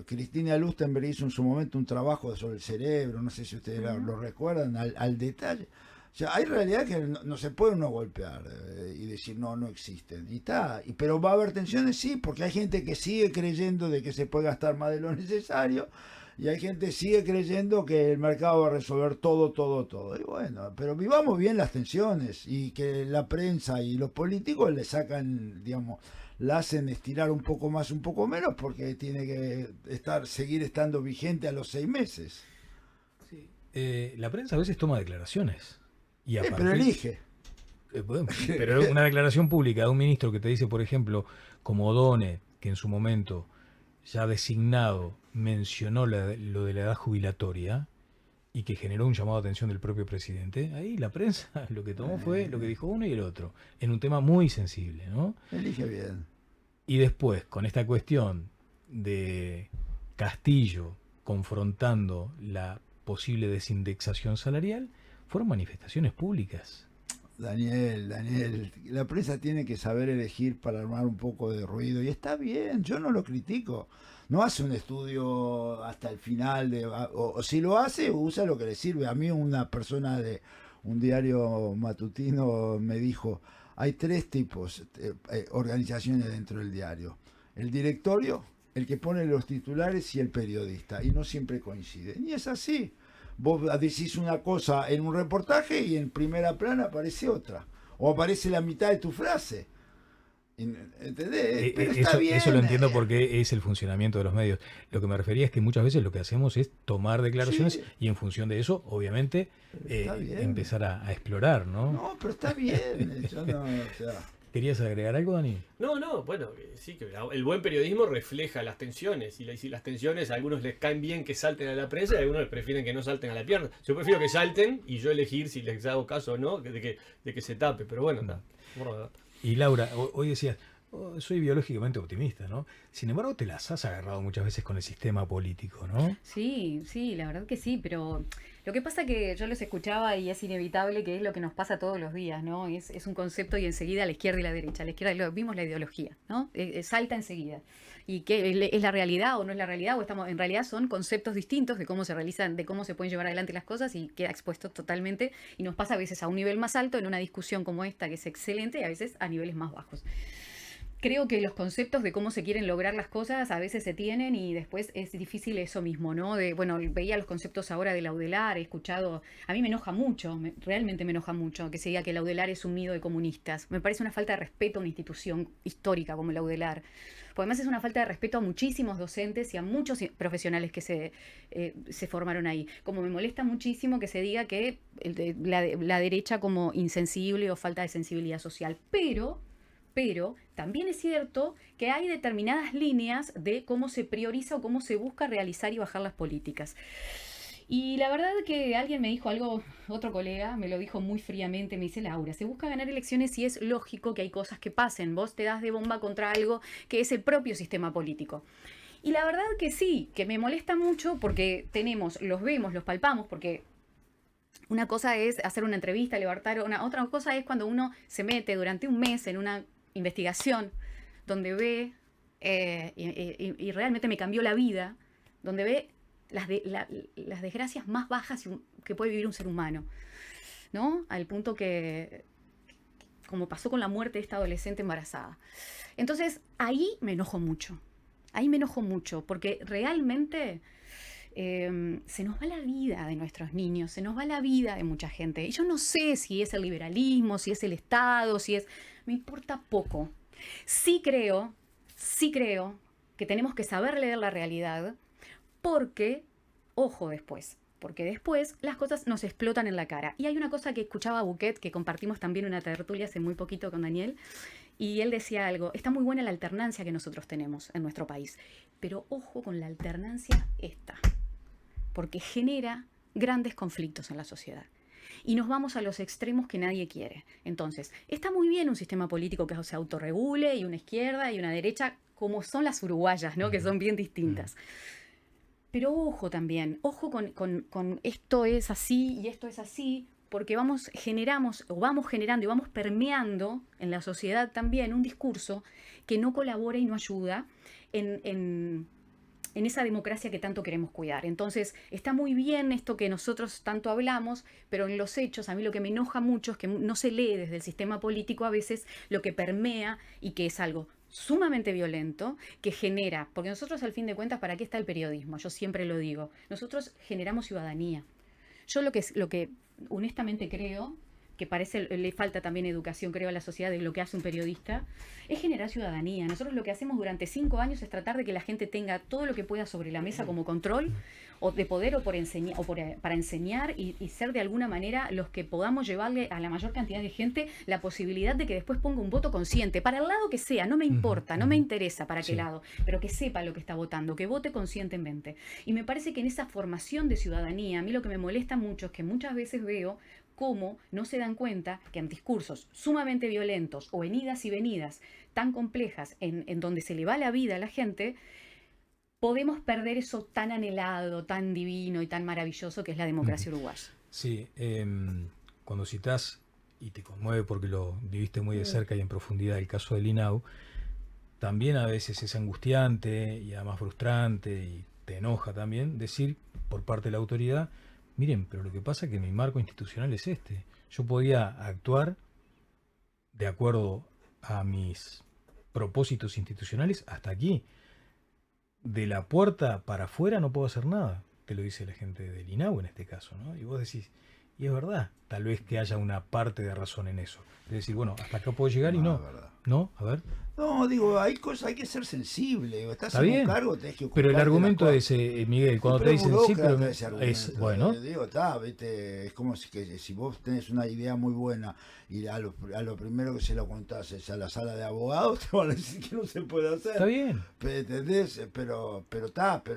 Cristina Lustenberg hizo en su momento un trabajo sobre el cerebro, no sé si ustedes lo recuerdan, al detalle. O sea, hay realidades que no se puede uno golpear y decir no existen. Pero va a haber tensiones, sí, porque hay gente que sigue creyendo de que se puede gastar más de lo necesario. Y hay gente que sigue creyendo que el mercado va a resolver todo. Y bueno, pero vivamos bien las tensiones y que la prensa y los políticos le sacan, digamos, la hacen estirar un poco más, un poco menos, porque tiene que seguir estando vigente a los 6 meses. Sí. La prensa a veces toma declaraciones. Y pero elige. Pero una declaración pública de un ministro que te dice, por ejemplo, como Odone, que en su momento ya designado mencionó lo de la edad jubilatoria y que generó un llamado de atención del propio presidente, ahí la prensa lo que tomó fue lo que dijo uno y el otro, en un tema muy sensible, ¿no? Elige bien. Y después, con esta cuestión de Castillo confrontando la posible desindexación salarial, fueron manifestaciones públicas. Daniel, la prensa tiene que saber elegir para armar un poco de ruido y está bien, yo no lo critico. No hace un estudio hasta el final, o si lo hace, usa lo que le sirve. A mí una persona de un diario matutino me dijo, hay 3 tipos organizaciones dentro del diario. El directorio, el que pone los titulares y el periodista, y no siempre coinciden. Y es así. Vos decís una cosa en un reportaje y en primera plana aparece otra. O aparece la mitad de tu frase. ¿Entendés? Pero está bien. Eso lo entiendo porque es el funcionamiento de los medios. Lo que me refería es que muchas veces lo que hacemos es tomar declaraciones y en función de eso, obviamente, empezar a explorar, ¿no? No, pero está bien. Yo no, o sea. ¿Querías agregar algo, Dani? No, bueno, sí, que el buen periodismo refleja las tensiones, y si las tensiones a algunos les caen bien que salten a la prensa y a algunos prefieren que no salten a la pierna. Yo prefiero que salten y yo elegir si les hago caso o no, de que se tape, pero bueno, está. Y Laura, hoy decías, soy biológicamente optimista, ¿no? Sin embargo, te las has agarrado muchas veces con el sistema político, ¿no? Sí, la verdad que sí, pero lo que pasa que yo los escuchaba y es inevitable que es lo que nos pasa todos los días, ¿no? Es un concepto y enseguida la izquierda y la derecha. A la izquierda vimos la ideología, ¿no? Salta enseguida. ¿Y qué es la realidad o no es la realidad? En realidad son conceptos distintos de cómo se realizan, de cómo se pueden llevar adelante las cosas y queda expuesto totalmente. Y nos pasa a veces a un nivel más alto en una discusión como esta, que es excelente, y a veces a niveles más bajos. Creo que los conceptos de cómo se quieren lograr las cosas a veces se tienen y después es difícil eso mismo, ¿no? Veía los conceptos ahora de Laudelar, he escuchado, a mí me enoja mucho, realmente me enoja mucho que se diga que Laudelar es un nido de comunistas. Me parece una falta de respeto a una institución histórica como Laudelar. Porque además es una falta de respeto a muchísimos docentes y a muchos profesionales que se formaron ahí. Como me molesta muchísimo que se diga que la derecha como insensible o falta de sensibilidad social. Pero también es cierto que hay determinadas líneas de cómo se prioriza o cómo se busca realizar y bajar las políticas. Y la verdad que alguien me dijo algo, otro colega me lo dijo muy fríamente, me dice: Laura, se busca ganar elecciones y es lógico que hay cosas que pasen, vos te das de bomba contra algo que es el propio sistema político. Y la verdad que sí, que me molesta mucho porque los vemos, los palpamos, porque una cosa es hacer una entrevista, levantar otra cosa es cuando uno se mete durante un mes en una investigación donde ve, y realmente me cambió la vida, donde ve las desgracias más bajas que puede vivir un ser humano, ¿no? Al punto que, como pasó con la muerte de esta adolescente embarazada. Entonces, ahí me enojo mucho, porque realmente se nos va la vida de nuestros niños, se nos va la vida de mucha gente. Y yo no sé si es el liberalismo, si es el Estado, me importa poco. Sí creo que tenemos que saber leer la realidad porque después las cosas nos explotan en la cara. Y hay una cosa que escuchaba a Buquet, que compartimos también una tertulia hace muy poquito con Daniel, y él decía algo: está muy buena la alternancia que nosotros tenemos en nuestro país, pero ojo con la alternancia esta, porque genera grandes conflictos en la sociedad. Y nos vamos a los extremos que nadie quiere. Entonces, está muy bien un sistema político que se autorregule y una izquierda y una derecha, como son las uruguayas, ¿no? Que son bien distintas. Pero ojo también, ojo con esto es así y esto es así, porque vamos generando y vamos permeando en la sociedad también un discurso que no colabora y no ayuda en esa democracia que tanto queremos cuidar. Entonces, está muy bien esto que nosotros tanto hablamos, pero en los hechos a mí lo que me enoja mucho es que no se lee desde el sistema político a veces lo que permea y que es algo sumamente violento, que genera, porque nosotros al fin de cuentas, ¿para qué está el periodismo? Yo siempre lo digo, nosotros generamos ciudadanía. Yo lo que honestamente creo, que le falta también educación, creo, a la sociedad de lo que hace un periodista, es generar ciudadanía. Nosotros lo que hacemos durante 5 años es tratar de que la gente tenga todo lo que pueda sobre la mesa como control, o de poder para enseñar y ser de alguna manera los que podamos llevarle a la mayor cantidad de gente la posibilidad de que después ponga un voto consciente, para el lado que sea, no me importa, no me interesa para qué lado, pero que sepa lo que está votando, que vote conscientemente. Y me parece que en esa formación de ciudadanía, a mí lo que me molesta mucho es que muchas veces veo cómo no se dan cuenta que en discursos sumamente violentos o en idas y venidas tan complejas en donde se le va la vida a la gente, podemos perder eso tan anhelado, tan divino y tan maravilloso que es la democracia uruguaya. Sí, cuando citás, y te conmueve porque lo viviste muy de cerca y en profundidad, el caso del INAU, también a veces es angustiante y además frustrante y te enoja también decir por parte de la autoridad: miren, pero lo que pasa es que mi marco institucional es este. Yo podía actuar de acuerdo a mis propósitos institucionales hasta aquí. De la puerta para afuera no puedo hacer nada. Te lo dice la gente del INAU en este caso, ¿no? Y vos decís, y es verdad, tal vez que haya una parte de razón en eso. Es decir, bueno, hasta acá puedo llegar y no. Es verdad. ¿No? A ver. No, digo, hay cosas, hay que ser sensible. Estás Está en bien, un cargo, tenés que pero el ocuparte de las argumento cosas. es, Miguel, cuando te Pero dicen sí, pero burócrata ese argumento. es bueno. Digo, está, viste, es como si vos tenés una idea muy buena y a lo primero que se lo contás es a la sala de abogados, te van a decir que no se puede hacer. Está bien. ¿Entendés? Pero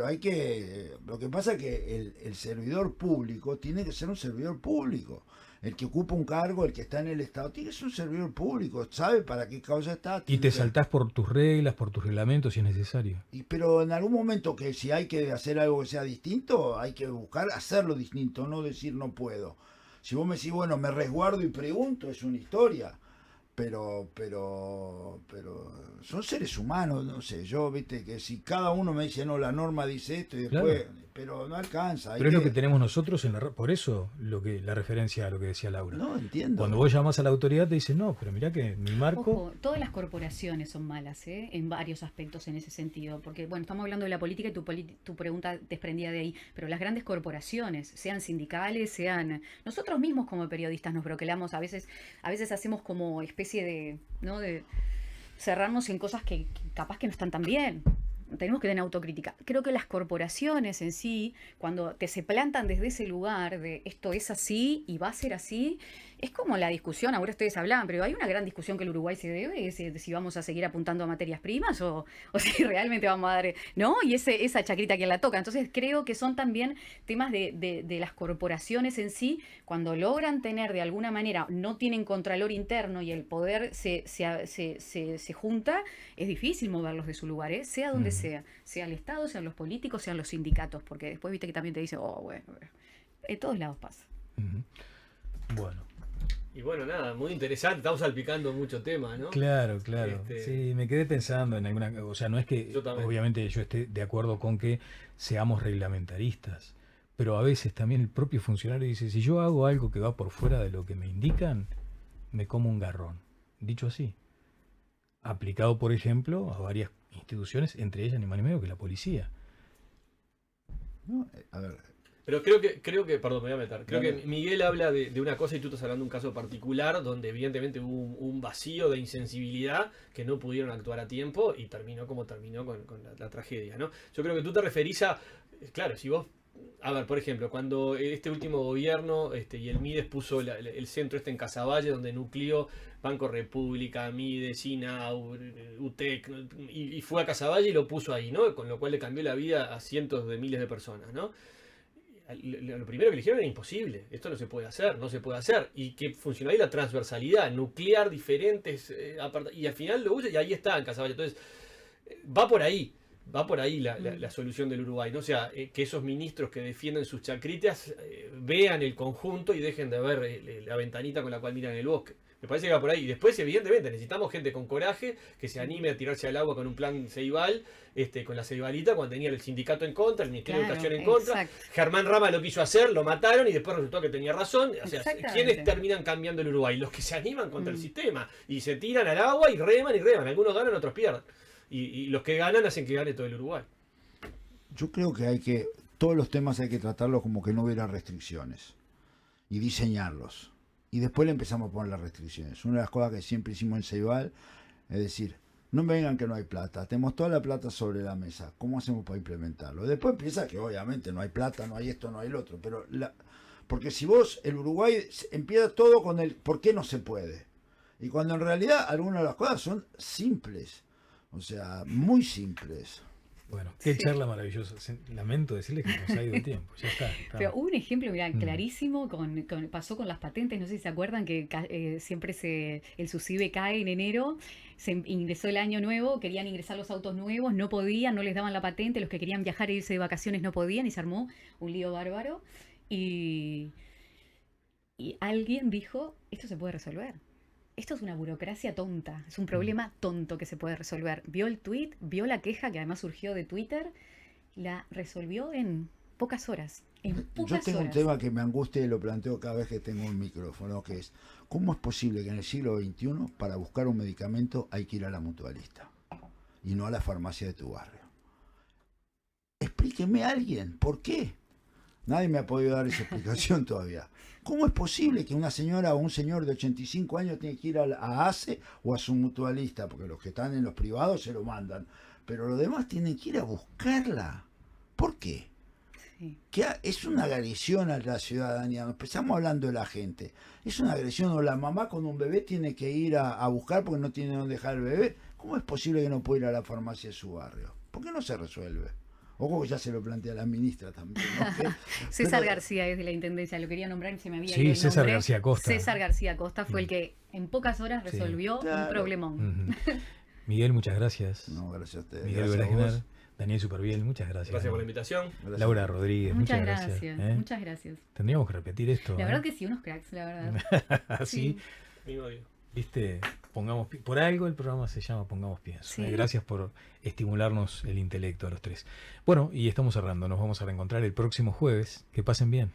hay que... Lo que pasa es que el servidor público tiene que ser un servidor público. El que ocupa un cargo, el que está en el Estado, tiene que ser un servidor público, sabe para qué causa está. Y te saltás por tus reglas, por tus reglamentos si es necesario. Pero en algún momento que si hay que hacer algo que sea distinto, hay que buscar hacerlo distinto, no decir no puedo. Si vos me decís, bueno, me resguardo y pregunto, es una historia. Pero son seres humanos, no sé, yo, viste, que si cada uno me dice, no, la norma dice esto y después, pero no alcanza. Pero es lo que tenemos nosotros, por eso la referencia a lo que decía Laura. No, entiendo. Cuando vos llamás a la autoridad te dicen, no, pero mirá que mi marco... Ojo, todas las corporaciones son malas, en varios aspectos en ese sentido, porque, bueno, estamos hablando de la política y tu pregunta desprendía de ahí, pero las grandes corporaciones, sean sindicales, sean... Nosotros mismos como periodistas nos broquelamos, a veces hacemos como especie de cerrarnos en cosas que capaz que no están tan bien. Tenemos que tener autocrítica. Creo que las corporaciones en sí, cuando se plantan desde ese lugar de esto es así y va a ser así, es como la discusión, ahora ustedes hablaban, pero hay una gran discusión que el Uruguay se debe, es de si vamos a seguir apuntando a materias primas o si realmente vamos a dar, ¿no? Y esa chacrita que la toca. Entonces creo que son también temas de las corporaciones en sí, cuando logran tener de alguna manera, no tienen contralor interno y el poder se junta, es difícil moverlos de su lugar, sea donde sea el Estado, sean los políticos, sean los sindicatos, porque después viste que también te dicen, bueno, en todos lados pasa. Bueno. Y bueno, nada, muy interesante, estamos salpicando mucho tema, ¿no? Claro. Sí, me quedé pensando en alguna... O sea, no es que obviamente yo esté de acuerdo con que seamos reglamentaristas, pero a veces también el propio funcionario dice, si yo hago algo que va por fuera de lo que me indican, me como un garrón. Dicho así. Aplicado, por ejemplo, a varias instituciones, entre ellas ni más ni menos que la policía. No, a ver... Pero creo que, perdón, me voy a meter. Creo que Miguel habla de una cosa y tú estás hablando de un caso particular donde evidentemente hubo un vacío de insensibilidad que no pudieron actuar a tiempo y terminó como terminó con la tragedia, ¿no? Yo creo que tú te referís a, claro, si vos, a ver, por ejemplo, cuando este último gobierno y el Mides puso el centro en Casaballe, donde nucleó Banco República, Mides, INAU, UTEC, y fue a Casaballe y lo puso ahí, ¿no? Con lo cual le cambió la vida a cientos de miles de personas, ¿no? Lo primero que le dijeron era imposible, esto no se puede hacer, y que funcionó ahí la transversalidad, nuclear diferentes, y al final lo usa y ahí está en Casaballe. Entonces, va por ahí la solución del Uruguay, ¿no? O sea, que esos ministros que defienden sus chacritas vean el conjunto y dejen de ver la ventanita con la cual miran el bosque. Me parece que va por ahí. Y después, evidentemente, necesitamos gente con coraje que se anime a tirarse al agua con un plan Ceibal, con la Ceibalita, cuando tenía el sindicato en contra, el Ministerio de Educación en contra. Exacto. Germán Rama lo quiso hacer, lo mataron y después resultó que tenía razón. O sea, ¿quiénes terminan cambiando el Uruguay? Los que se animan contra el sistema y se tiran al agua y reman. Algunos ganan, otros pierden. Y los que ganan hacen que gane todo el Uruguay. Yo creo que todos los temas hay que tratarlos como que no hubiera restricciones y diseñarlos. Y después le empezamos a poner las restricciones. Una de las cosas que siempre hicimos en Ceibal es decir, no me vengan que no hay plata, tenemos toda la plata sobre la mesa, ¿cómo hacemos para implementarlo? Después piensa que obviamente no hay plata, no hay esto, no hay lo otro, pero porque si vos, el Uruguay empieza todo con el ¿por qué no se puede? Y cuando en realidad algunas de las cosas son simples, o sea, muy simples. Bueno, qué charla maravillosa. Lamento decirles que nos ha ido tiempo. Ya está. Pero hubo un ejemplo, mirá, clarísimo, pasó con las patentes. No sé si se acuerdan que siempre el SUSIBE cae en enero. Se ingresó el año nuevo, querían ingresar los autos nuevos, no podían, no les daban la patente. Los que querían viajar e irse de vacaciones no podían y se armó un lío bárbaro. Y alguien dijo, esto se puede resolver. Esto es una burocracia tonta, es un problema tonto que se puede resolver. Vio el tweet, vio la queja que además surgió de Twitter, la resolvió en pocas horas. Yo tengo un tema que me angustia y lo planteo cada vez que tengo un micrófono, que es, ¿cómo es posible que en el siglo XXI para buscar un medicamento hay que ir a la mutualista y no a la farmacia de tu barrio? Explíqueme a alguien, ¿por qué? Nadie me ha podido dar esa explicación todavía. ¿Cómo es posible que una señora o un señor de 85 años tiene que ir a ACE o a su mutualista? Porque los que están en los privados se lo mandan. Pero los demás tienen que ir a buscarla. ¿Por qué? Sí. Que es una agresión a la ciudadanía. Nos empezamos hablando de la gente. Es una agresión. O la mamá con un bebé tiene que ir a buscar porque no tiene dónde dejar el bebé. ¿Cómo es posible que no pueda ir a la farmacia de su barrio? ¿Por qué no se resuelve? Ojo que ya se lo plantea la ministra también, ¿no? César García es de la Intendencia, lo quería nombrar y se me había Sí, ido el César nombre. García Costa. César García Costa fue el que en pocas horas Sí. resolvió Claro. un problemón. Miguel, muchas gracias. No, gracias a ustedes. Miguel Gracias a Bregner, vos. Daniel Superbiel, muchas gracias. Gracias por la invitación. Gracias. Laura Rodríguez, Muchas muchas gracias, ¿eh? muchas gracias. Tendríamos que repetir esto. La verdad que sí, unos cracks, la verdad. Así, Mismo digo. viste, por algo el programa se llama Pongamos Pienso. Sí. Gracias por estimularnos el intelecto a los tres. Bueno, y estamos cerrando. Nos vamos a reencontrar el próximo jueves. Que pasen bien.